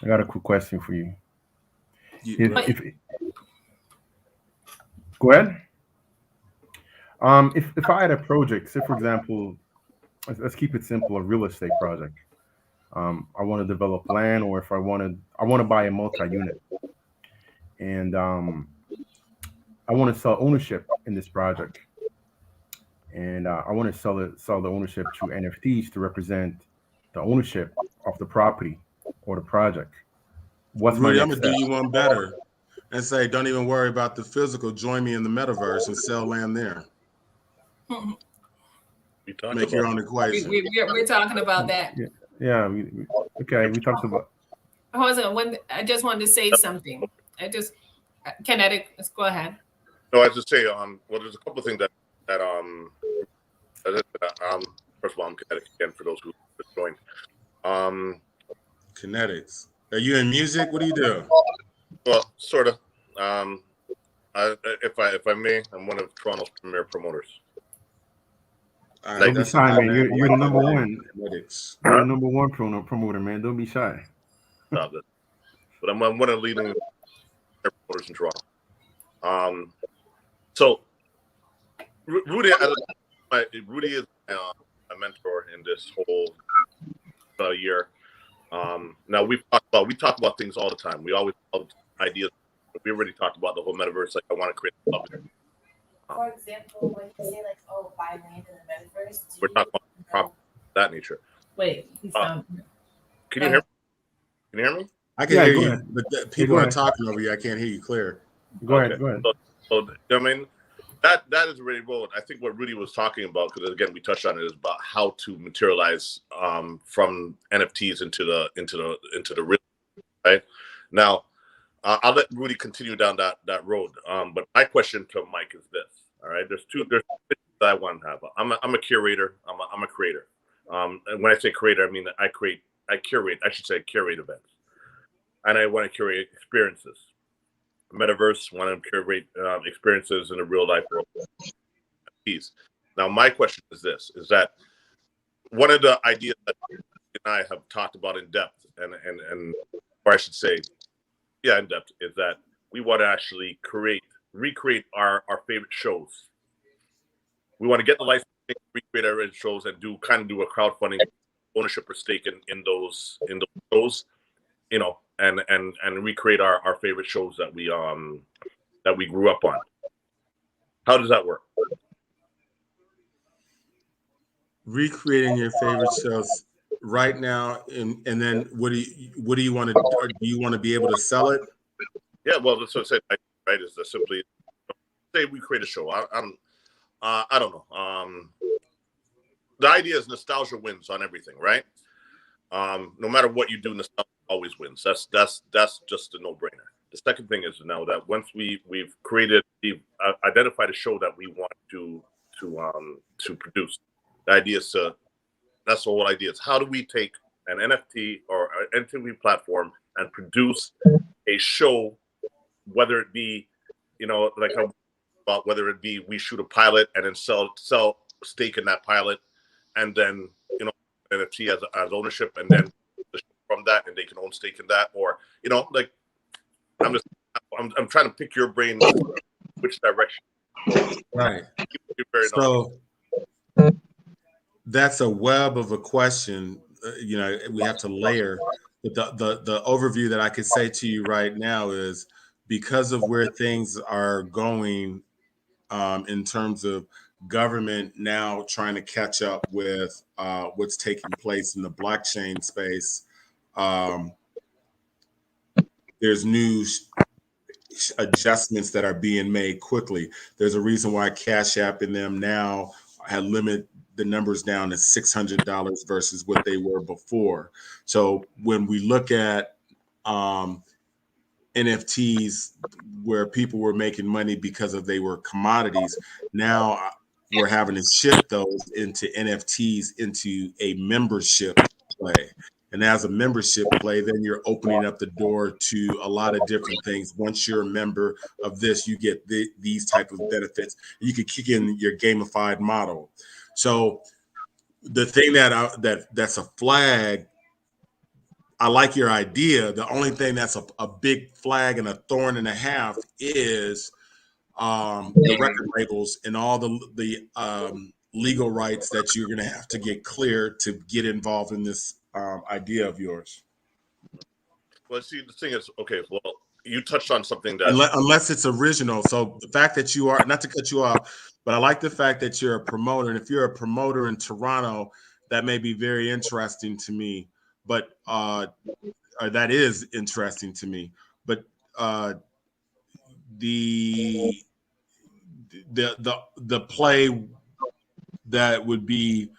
I got a quick question for you. Go ahead. If I had a project, say for example, let's keep it simple, a real estate project. I want to develop land, or if I want to buy a multi-unit, and I want to sell ownership in this project, and I want to sell the ownership to NFTs to represent the ownership of the property or the project. What's Rudy, my I'm next gonna step? do you one better and say, don't even worry about the physical. Join me in the metaverse and sell land there. Make your own equation. We're talking about that. Yeah. We talked about. hold on. I just wanted to say something. Kinetic, let's go ahead. No, I just say, well, there's a couple of things that first of all, I'm Kinetic again for those who joined. Kinetics. Are you in music? What do you do? Well, sort of. If I may, I'm one of Toronto's premier promoters. Don't be shy, man. You're the number one. Kinetics. You're the number one promoter, man. Don't be shy. But I'm one of the leading promoters in Toronto. So Rudy is a mentor in this whole year. Now we talk about things all the time. We always have ideas. We already talked about the whole metaverse. Like, I want to create a public. For example, when you say like, oh, buy land in the metaverse, we're talking about that nature. Wait, can you hear me? Can you hear me? I can hear you, but people are talking over you. I can't hear you clear. Go ahead. So I mean, that is really bold. I think what Rudy was talking about, because again we touched on it, is about how to materialize from NFTs into the real, right? Now, I'll let Rudy continue down that road. But my question to Mike is this. All right, there's two that I want to have. I'm a curator. I'm a creator. And when I say creator, I mean I curate events, and I want to curate experiences. Metaverse, want to curate experiences in a real life world. Now, my question is this: is that one of the ideas that you and I have talked about in depth, or I should say, in depth, is that we want to actually recreate our favorite shows. We want to get the license, recreate our favorite shows, and do a crowdfunding, ownership or stake in those shows, and recreate our favorite shows that we grew up on. How does that work? Recreating your favorite shows right now, and then what do you want to do? Do you want to be able to sell it? Yeah, well, that's what I said. Right, is that simply say we create a show. I don't know. The idea is nostalgia wins on everything, right? No matter what you do, nostalgia always wins. That's just a no-brainer. The second thing is now that once we've identified a show that we want to produce, the idea is that's the whole idea. Is how do we take an NFT or an NFT platform and produce a show, whether it be, whether it be we shoot a pilot and then sell stake in that pilot, and then NFT as ownership, and then from that, and they can own stake in that, or I'm trying to pick your brain which direction. Right. So that's a web of a question. We have to layer. But the overview that I could say to you right now is, because of where things are going in terms of government now trying to catch up with what's taking place in the blockchain space, there's new adjustments that are being made quickly. There's a reason why Cash App and them now have limited the numbers down to $600 versus what they were before. So when we look at NFTs where people were making money because they were commodities, now we're having to shift those into NFTs into a membership play. And as a membership play, then you're opening up the door to a lot of different things. Once you're a member of this, you get these type of benefits. You could kick in your gamified model. So the thing that's a flag, I like your idea. The only thing that's a big flag and a thorn and a half is the record labels and all the legal rights that you're going to have to get clear to get involved in this idea of yours. Well, see, the thing is, okay, well, you touched on something that unless it's original. So the fact that you are, not to cut you off, but I like the fact that you're a promoter. And if you're a promoter in Toronto, that may be very interesting to me. But that is interesting to me. But the play that would be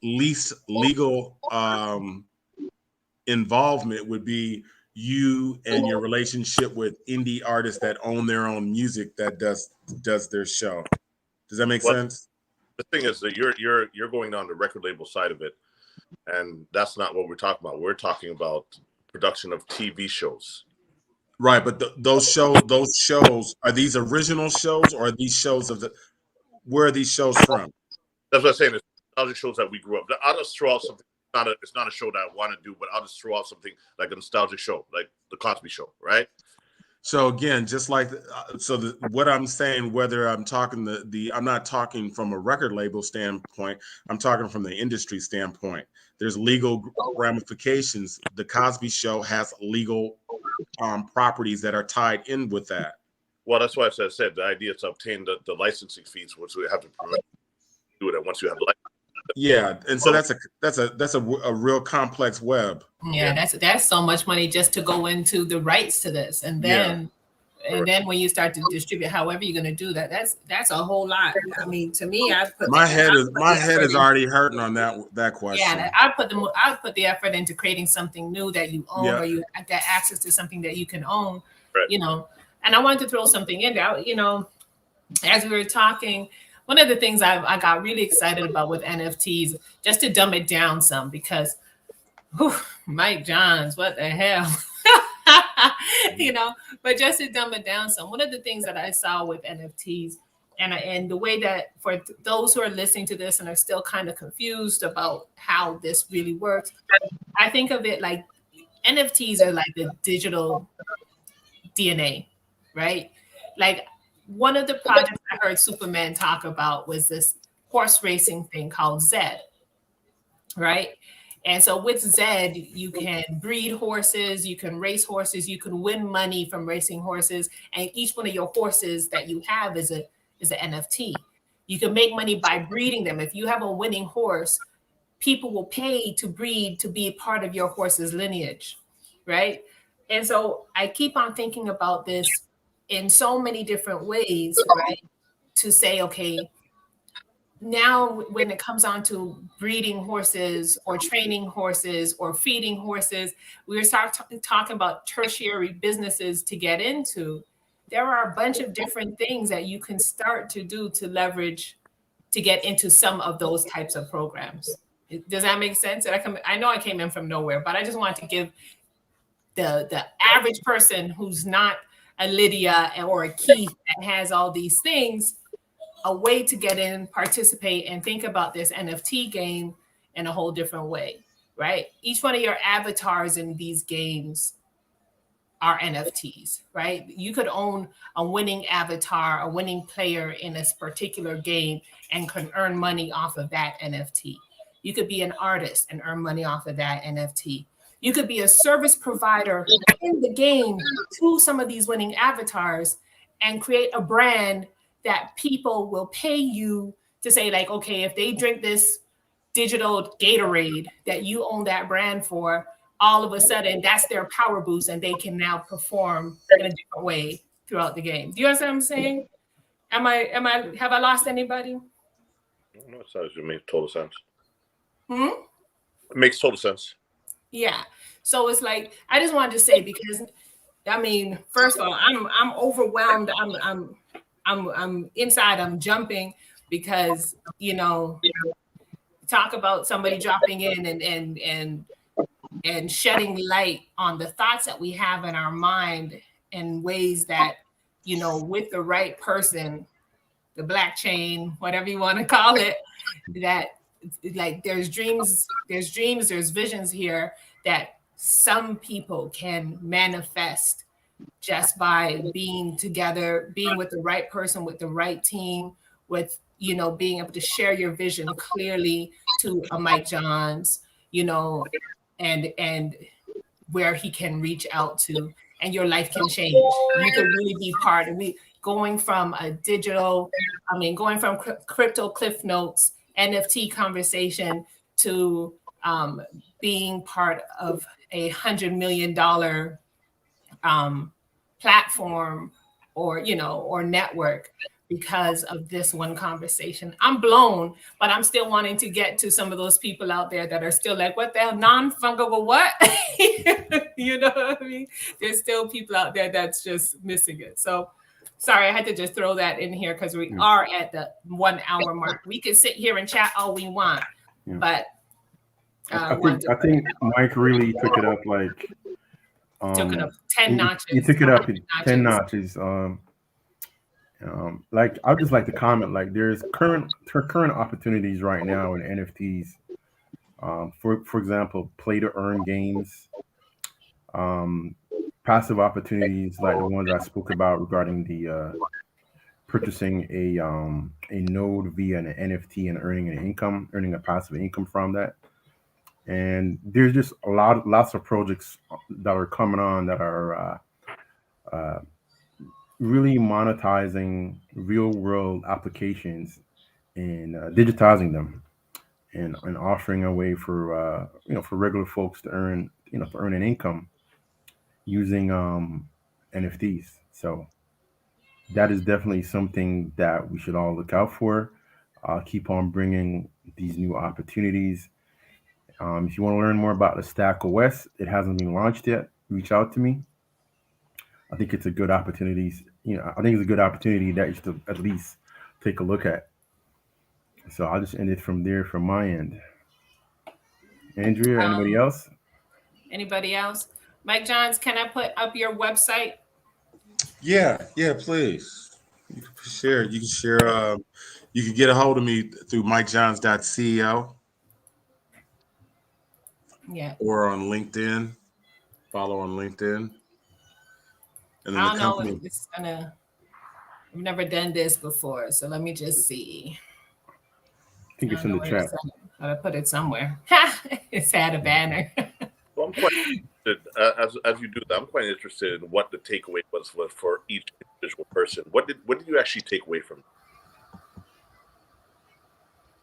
least legal involvement would be you and your relationship with indie artists that own their own music that does their show. Does that make sense? The thing is that you're going down the record label side of it, and that's not what we're talking about. We're talking about production of TV shows. Right, but those shows are these original shows, or are these shows where are these shows from? That's what I'm saying. It's nostalgic shows that we grew up. I'll just throw out something. It's not a show that I want to do, but I'll just throw out something like a nostalgic show, like the Cosby Show, right? So again, just like what I'm saying, whether I'm talking I'm not talking from a record label standpoint. I'm talking from the industry standpoint. There's legal ramifications. The Cosby Show has legal properties that are tied in with that. Well, that's why I said the idea is to obtain the licensing fees, which we have to do it once you have the license. Yeah, and so that's a real complex web. Yeah, that's so much money just to go into the rights to this, and then then when you start to distribute, however you're going to do that, that's a whole lot. I mean, to me, I put my head is already hurting on that question. Yeah, I put the effort into creating something new that you own, or you get access to something that you can own. Right. You know, and I wanted to throw something in there. You know, as we were talking, one of the things I got really excited about with NFTs, just to dumb it down some, because Mike Johns, what the hell? You know, but just to dumb it down some, one of the things that I saw with NFTs, and the way that for those who are listening to this and are still kind of confused about how this really works, I think of it like NFTs are like the digital DNA, right? Like one of the projects I heard Superman talk about was this horse racing thing called Zed, right? And so with Zed, you can breed horses, you can race horses, you can win money from racing horses, and each one of your horses that you have is an NFT. You can make money by breeding them. If you have a winning horse, people will pay to breed to be a part of your horse's lineage, right? And so I keep on thinking about this in so many different ways, right? To say, okay, now when it comes on to breeding horses or training horses or feeding horses, we start talking about tertiary businesses to get into. There are a bunch of different things that you can start to do to leverage to get into some of those types of programs. Does that make sense? I know I came in from nowhere, but I just want to give the average person who's not a Lydia or a Keith that has all these things a way to get in, participate, and think about this NFT game in a whole different way, right? Each one of your avatars in these games are NFTs, right? You could own a winning avatar, a winning player in this particular game and can earn money off of that NFT. You could be an artist and earn money off of that NFT. You could be a service provider in the game to some of these winning avatars and create a brand that people will pay you to say, like, okay, if they drink this digital Gatorade that you own that brand for, all of a sudden that's their power boost and they can now perform in a different way throughout the game. Do you understand what I'm saying? Have I lost anybody? No, it makes total sense. It makes total sense. Yeah. So it's like, I just wanted to say, because I mean, first of all, I'm overwhelmed. I'm inside, I'm jumping because, you know, talk about somebody dropping in and shedding light on the thoughts that we have in our mind in ways that, you know, with the right person, the blockchain, whatever you want to call it, that like there's dreams, there's visions here that some people can manifest just by being together, being with the right person, with the right team, with, you know, being able to share your vision clearly to a Mike Johns, you know, and where he can reach out to, and your life can change. You can really be part of it. Going from crypto Cliffsnotes, NFT conversation to being part of $100 million platform or, you know, or network, because of this one conversation. I'm blown, but I'm still wanting to get to some of those people out there that are still like, what the hell, non-fungible what? You know what I mean? There's still people out there that's just missing it. So sorry, I had to just throw that in here because we are at the 1 hour mark. We could sit here and chat all we want, but I think Mike really took it up like took it up 10 notches. He took it up 10 notches. Like I'd just like to comment, like there's current opportunities right now in NFTs. For example, play to earn games, passive opportunities like the ones I spoke about regarding the purchasing a node via an NFT and earning a passive income from that. And there's just lots of projects that are coming on that are really monetizing real world applications and digitizing them and offering a way for for regular folks to earn an income using NFTs. So that is definitely something that we should all look out for. Keep on bringing these new opportunities. If you want to learn more about the Stack OS, it hasn't been launched yet. Reach out to me. I think it's a good opportunity. I think it's a good opportunity that you should at least take a look at. So I'll just end it from there from my end. Andrea, anybody else? Anybody else? Mike Johns, can I put up your website? Yeah, please. You can share. You can get a hold of me through mikejohns.co. Yeah. Or on LinkedIn. Follow on LinkedIn. And then I don't know if it's gonna. I've never done this before, so let me just see. I think it's in the chat. I put it somewhere. It's had a banner. Well, I'm quite interested, as you do that, I'm quite interested in what the takeaway was for each individual person. What did you actually take away from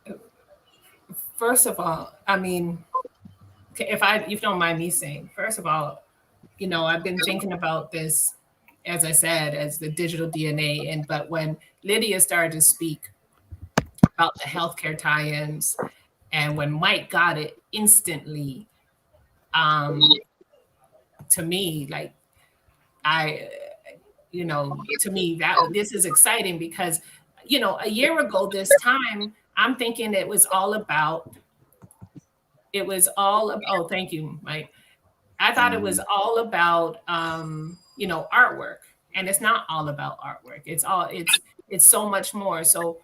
it? First of all, I mean, if you don't mind me saying, first of all, I've been thinking about this, as I said, as the digital DNA. But when Lydia started to speak about the healthcare tie-ins, and when Mike got it instantly, to me, like to me that this is exciting because, a year ago this time, I'm thinking it was all about. Oh, thank you, Mike. I thought it was all about artwork, and it's not all about artwork. It's so much more. So,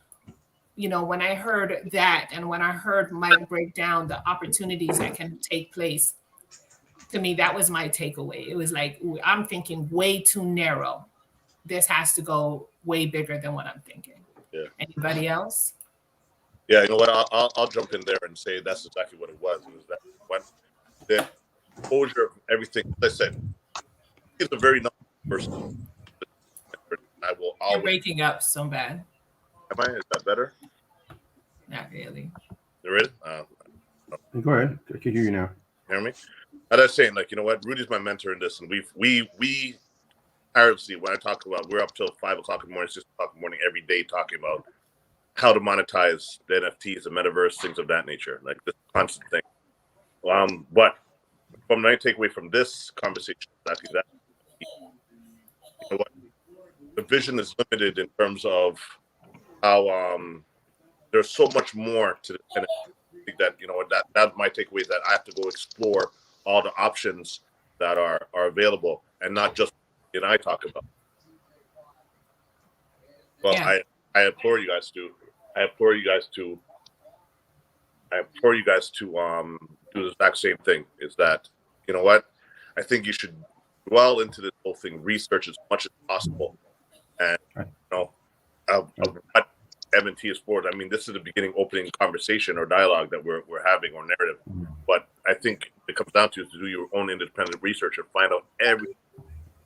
when I heard that, and when I heard Mike break down the opportunities that can take place, to me, that was my takeaway. It was like, I'm thinking way too narrow. This has to go way bigger than what I'm thinking. Yeah. Anybody else? Yeah, you know what? I'll jump in there and say that's exactly what it was. It was that when the exposure of everything. Listen, he's a very nice person. I will always. You're breaking up so bad. Am I? Is that better? Not really. There is. Go ahead. I can hear you now. Hear me? As I was saying, like, you know what? Rudy's my mentor in this, and we tirelessly, when I talk about, we're up till 5 o'clock in the morning, 6 o'clock in the morning every day talking about how to monetize the NFTs, the metaverse, things of that nature, like this constant thing. But from my takeaway from this conversation, you know what? The vision is limited in terms of how there's so much more to the NFT. I think that that's my takeaway, is that I have to go explore all the options that are available, and not just what I talk about. Well, yeah. I implore you guys to do the exact same thing. Is that, you know what? I think you should dwell into this whole thing, research as much as possible, and of what M&T is for. I mean, this is the beginning, opening conversation or dialogue that we're having, or narrative. But I think it comes down to do your own independent research and find out everything.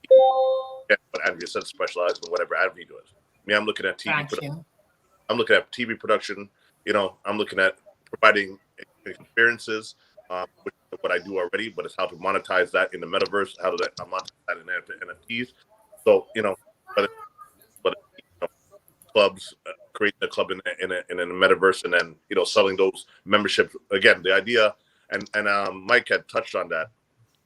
What Andrea said, specialized in whatever avenue does. I mean, I'm looking at TV production. I'm looking at TV production. I'm looking at providing experiences, which is what I do already. But it's how to monetize that in the metaverse. How to monetize that in NFTs. So but clubs, creating a club in a metaverse, and then selling those memberships. Again, the idea, and Mike had touched on that.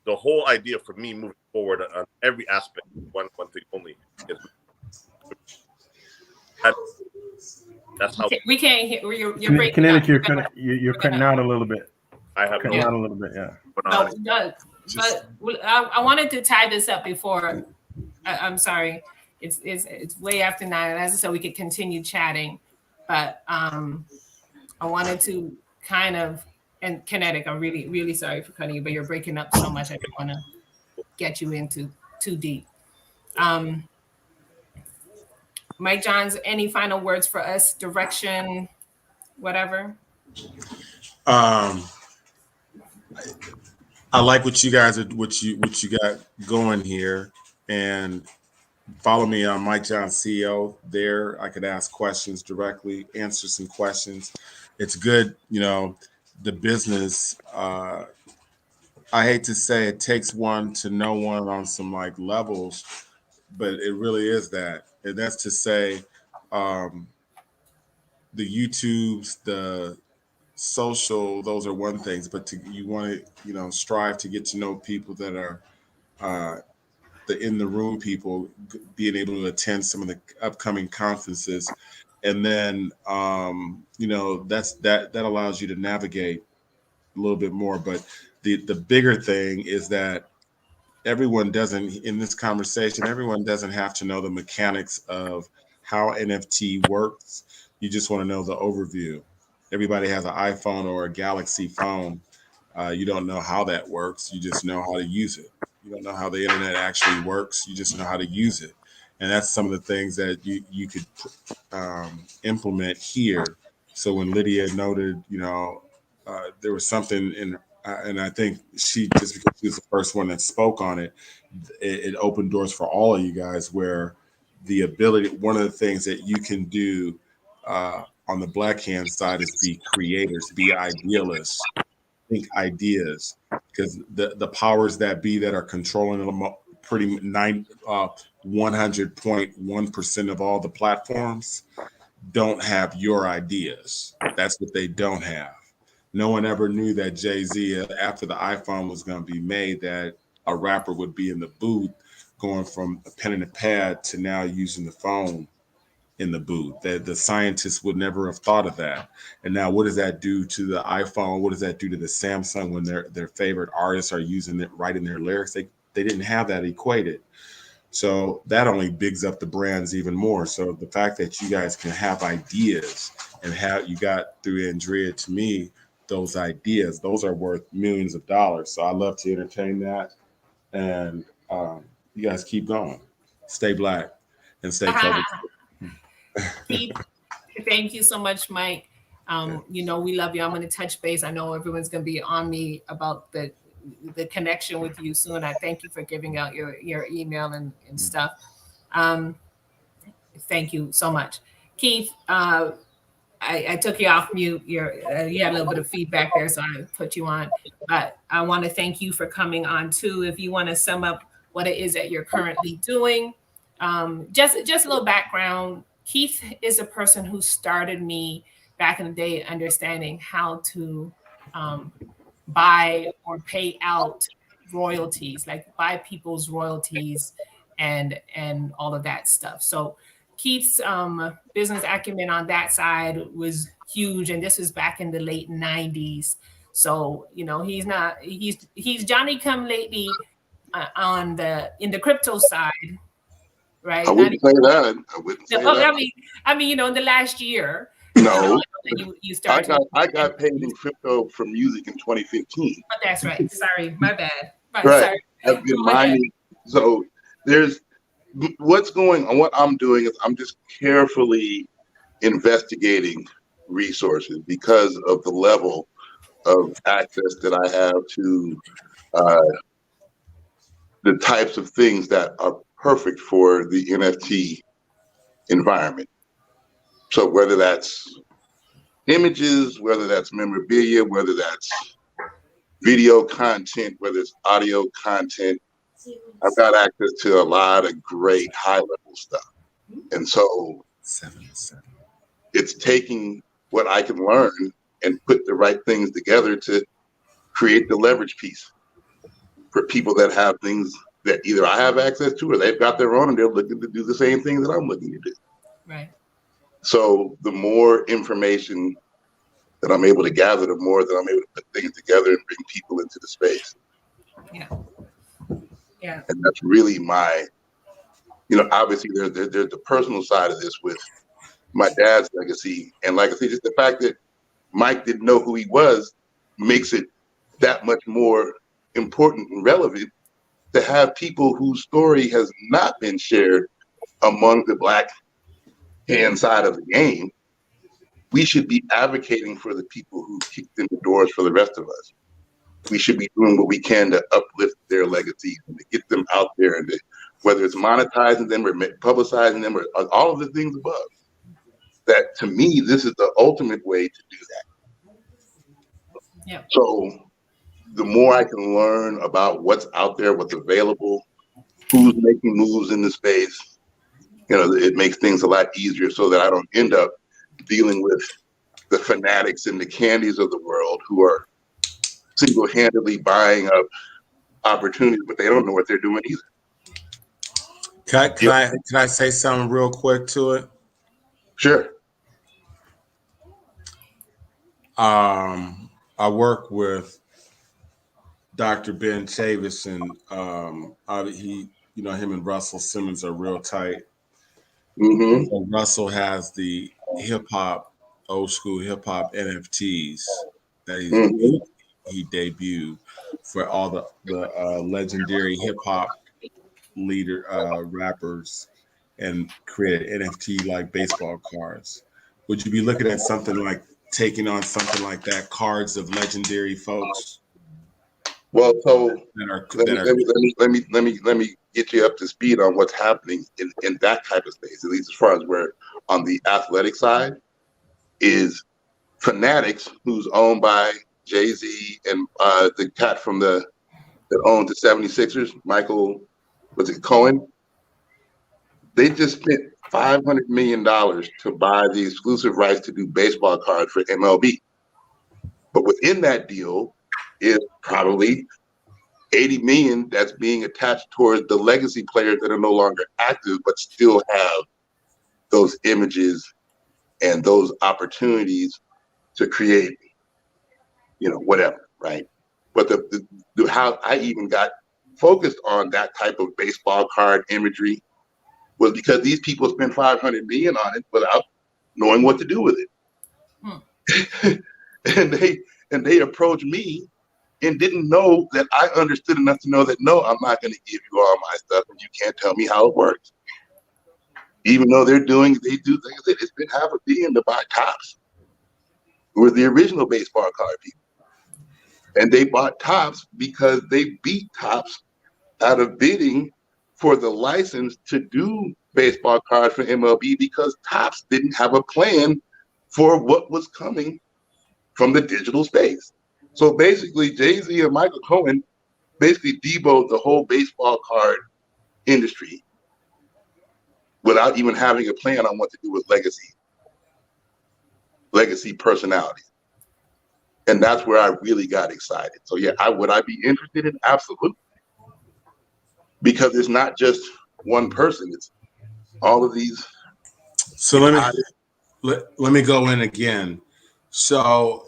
The whole idea for me moving forward on every aspect, one thing only is that's how we can't hear. You're breaking Kinetic, up. you're cutting out a little bit. I have Cutting out a little bit, yeah. But I wanted to tie this up before. I'm sorry, it's way after 9, and as I said, we could continue chatting, but I wanted to kind of, and Kinetic, I'm really sorry for cutting you, but you're breaking up so much. I don't want to get you into too deep. Mike Johns, any final words for us? Direction, whatever. I like what you guys what you got going here, and follow me on Mike John CEO. There, I could ask questions directly, answer some questions. It's good, the business. I hate to say it takes one to know one on some like levels, but it really is that, and that's to say, the YouTubes, the social, those are one things, but you want to strive to get to know people that are the in the room people, being able to attend some of the upcoming conferences, and then that allows you to navigate a little bit more. But the bigger thing is that everyone doesn't have to know the mechanics of how NFT works. You just want to know the overview. Everybody has an iPhone or a Galaxy phone. You don't know how that works. You just know how to use it. You don't know how the internet actually works. You just know how to use it. And that's some of the things that you could implement here. So when Lydia noted, there was something in, and I think just because she was the first one that spoke on it, it opened doors for all of you guys, where the ability, one of the things that you can do on the Black hand side is be creators, be idealists, think ideas, because the powers that be that are controlling them pretty 100.1% of all the platforms don't have your ideas. That's what they don't have. No one ever knew that Jay-Z, after the iPhone was going to be made, that a rapper would be in the booth going from a pen and a pad to now using the phone in the booth. That the scientists would never have thought of that. And now what does that do to the iPhone? What does that do to the Samsung when their favorite artists are using it, writing their lyrics? They didn't have that equated. So that only bigs up the brands even more. So the fact that you guys can have ideas and you got through Andrea, to me, those ideas, those are worth millions of dollars. So I love to entertain that. And you guys keep going. Stay Black and stay COVID. Thank you so much, Mike. We love you. I'm going to touch base. I know everyone's going to be on me about the connection with you soon. I thank you for giving out your email and stuff. Thank you so much. Keith, I took you off mute. You had a little bit of feedback there, so I put you on. But I want to thank you for coming on too. If you want to sum up what it is that you're currently doing, just a little background. Keith is a person who started me back in the day understanding how to buy or pay out royalties, like buy people's royalties and all of that stuff. So Keith's business acumen on that side was huge, and this was back in the late 90s. So he's Johnny come lately in the crypto side, right? I wouldn't say that. In the last year. No, you started. I got paid in crypto for music in 2015. Oh, that's right. Sorry, my bad. Right. Sorry. I've been mining. So there's what's going on. What I'm doing is I'm just carefully investigating resources because of the level of access that I have to the types of things that are perfect for the NFT environment. So whether that's images, whether that's memorabilia, whether that's video content, whether it's audio content, I've got access to a lot of great high-level stuff. And so It's taking what I can learn and put the right things together to create the leverage piece for people that have things that either I have access to or they've got their own and they're looking to do the same thing that I'm looking to do. Right. So the more information that I'm able to gather, the more that I'm able to put things together and bring people into the space. Yeah. Yeah. And that's really my, obviously there's the personal side of this with my dad's legacy. And like I said, just the fact that Mike didn't know who he was makes it that much more important and relevant to have people whose story has not been shared among the Black hand side of the game. We should be advocating for the people who kicked in the doors for the rest of us. We should be doing what we can to uplift their legacies and to get them out there, and to, whether it's monetizing them or publicizing them or all of the things above. That, to me, this is the ultimate way to do that. Yeah. So the more I can learn about what's out there, what's available, who's making moves in the space, it makes things a lot easier so that I don't end up dealing with the fanatics and the candies of the world who are single-handedly buying up opportunities, but they don't know what they're doing either. Can I say something real quick to it? Sure. I work with Dr. Ben Chavis, and him and Russell Simmons are real tight. Mm-hmm. So Russell has the old school hip hop NFTs that he debuted for all the legendary hip hop leader rappers, and created NFT like baseball cards. Would you be looking at something like taking on something like that, cards of legendary folks? Well, so let me get you up to speed on what's happening in that type of space, at least as far as we're on the athletic side, is Fanatics, who's owned by Jay-Z and the cat from that owns the 76ers, Michael, Cohen? They just spent $500 million to buy the exclusive rights to do baseball cards for MLB. But within that deal is probably 80 million that's being attached towards the legacy players that are no longer active, but still have those images and those opportunities to create, whatever, right? But the how I even got focused on that type of baseball card imagery was because these people spent 500 million on it without knowing what to do with it. and they approached me and didn't know that I understood enough to know that, no, I'm not going to give you all my stuff and you can't tell me how it works. Even though they do things, they spent $500 million to buy Topps, who were the original baseball card people. And they bought Topps because they beat Topps out of bidding for the license to do baseball cards for MLB, because Topps didn't have a plan for what was coming from the digital space. So basically, Jay-Z and Michael Cohen basically deboed the whole baseball card industry without even having a plan on what to do with legacy personalities. And that's where I really got excited. So yeah, would I be interested in? Absolutely. Because it's not just one person, it's all of these. So let me go in again. So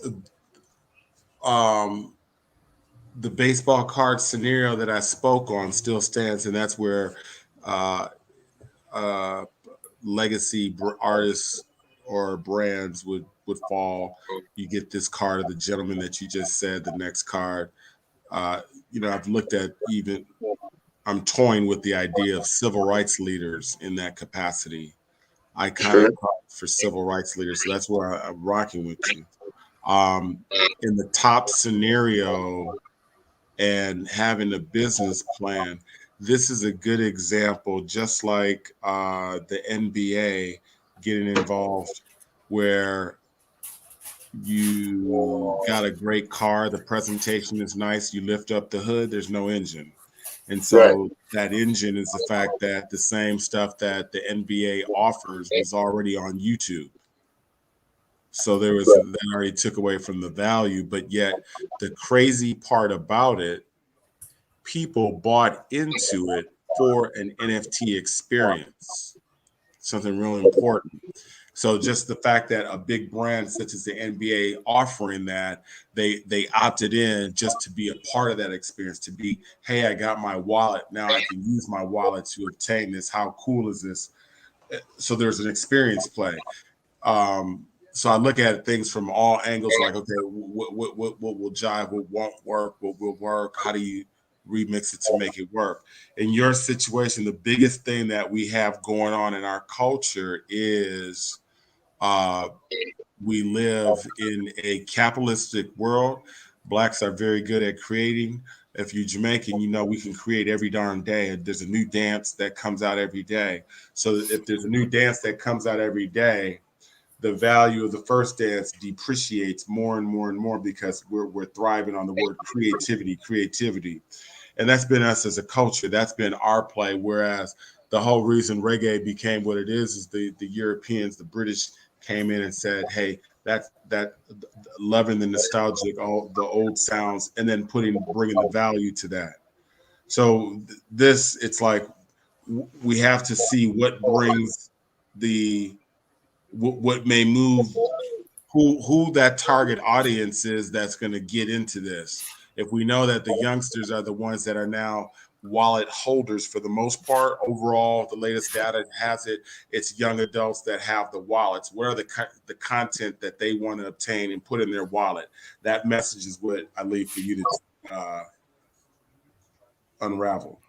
the baseball card scenario that I spoke on still stands, and that's where legacy artists or brands would fall. You get this card of the gentleman that you just said, the next card. I've looked at I'm toying with the idea of civil rights leaders in that capacity. Iconic cards for civil rights leaders. So that's where I'm rocking with you. In the top scenario and having a business plan, this is a good example, just like the NBA getting involved, where you got a great car, the presentation is nice, you lift up the hood, there's no engine. And so that engine is the fact that the same stuff that the NBA offers was already on YouTube. So there was that already took away from the value, but yet the crazy part about it, people bought into it for an NFT experience, something really important. So just the fact that a big brand such as the NBA offering that, they opted in just to be a part of that experience, to be, hey, I got my wallet, now I can use my wallet to obtain this. How cool is this? So there's an experience play. So I look at things from all angles, like, okay, what will jive, what won't work, what will work, how do you remix it to make it work? In your situation, the biggest thing that we have going on in our culture is we live in a capitalistic world. Blacks are very good at creating. If you're Jamaican, you know we can create every darn day. There's a new dance that comes out every day. So if there's a new dance that comes out every day, the value of the first dance depreciates more and more and more because we're thriving on the word creativity. And that's been us as a culture. That's been our play. Whereas the whole reason reggae became what it is the Europeans, the British came in and said, hey, that loving the nostalgic, all the old sounds, and then bringing the value to that. So it's like we have to see what brings what may move, who that target audience is that's going to get into this. If we know that the youngsters are the ones that are now wallet holders for the most part, overall, the latest data has it's young adults that have the wallets. What are the content that they want to obtain and put in their wallet? That message is what I leave for you to unravel.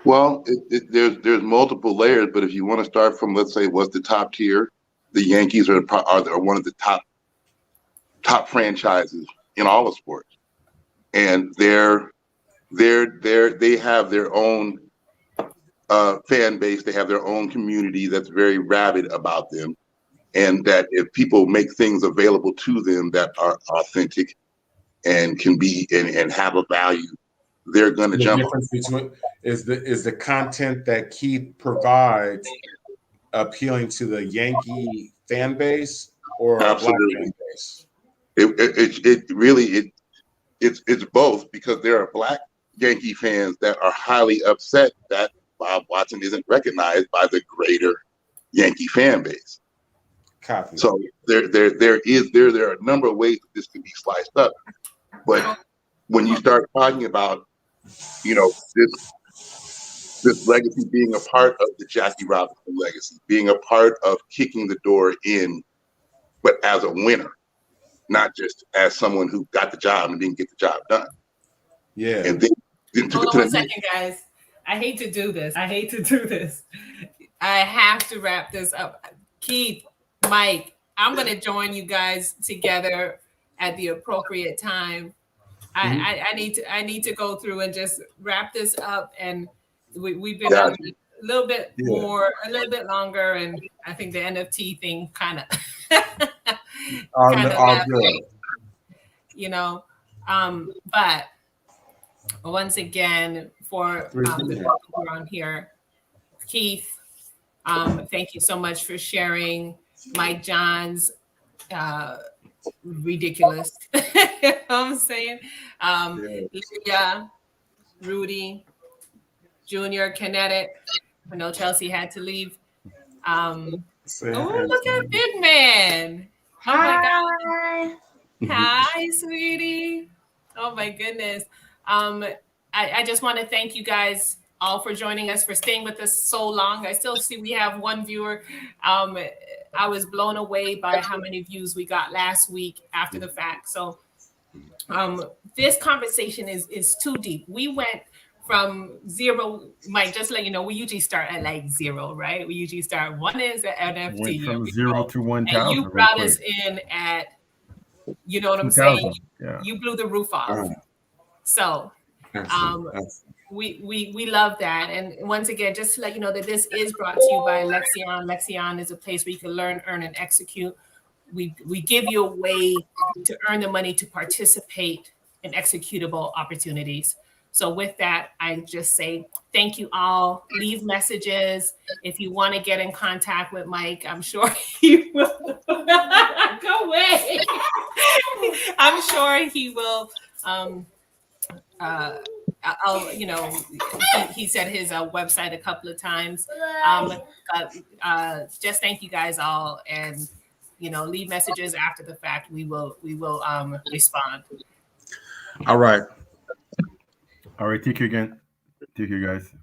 Well, there's multiple layers, but if you want to start from, let's say, what's the top tier, the Yankees are one of the top franchises in all of sports, and they have their own fan base. They have their own community that's very rabid about them, and that if people make things available to them that are authentic and can be and have a value, they're going to jump. The difference between is the content that Keith provides appealing to the Yankee fan base or Absolutely. a Black fan base? It's both, because there are Black Yankee fans that are highly upset that Bob Watson isn't recognized by the greater Yankee fan base. Copy. So there are a number of ways that this can be sliced up, but when you start talking about, this legacy being a part of the Jackie Robinson legacy, being a part of kicking the door in, but as a winner, not just as someone who got the job and didn't get the job done. Yeah. And then hold on 1 second, guys. I hate to do this. I have to wrap this up. Keith, Mike, I'm going to join you guys together at the appropriate time. I need to go through and just wrap this up, and we've been on a little bit longer, and I think the NFT thing kind of but once again, for the people who are on here, Keith, thank you so much for sharing Mike John's ridiculous. You know what I'm saying? Lydia, Rudy, Junior, Kinetic. I know Chelsea had to leave. Oh, look at Big Man. Oh my God. Hi, sweetie. Oh my goodness. I just want to thank you guys all for joining us, for staying with us so long. I still see we have one viewer. I was blown away by how many views we got last week after the fact. So this conversation is too deep. We went from zero. Mike, just let you know, we usually start at like zero, right? We usually start one is at NFT. Went from 0 to 1,000. And you brought us in at, you know what I'm saying? Yeah. You blew the roof off. So we love that. And once again, just to let you know that this is brought to you by LEXEON. LEXEON is a place where you can learn, earn, and execute. We give you a way to earn the money to participate in executable opportunities. So with that, I just say thank you all. Leave messages. If you want to get in contact with Mike, I'm sure he will. Go away. I'm sure he will. I'll, he said his website a couple of times. Just thank you guys all, and leave messages after the fact. We will respond. All right. All right. Thank you again. Thank you, guys.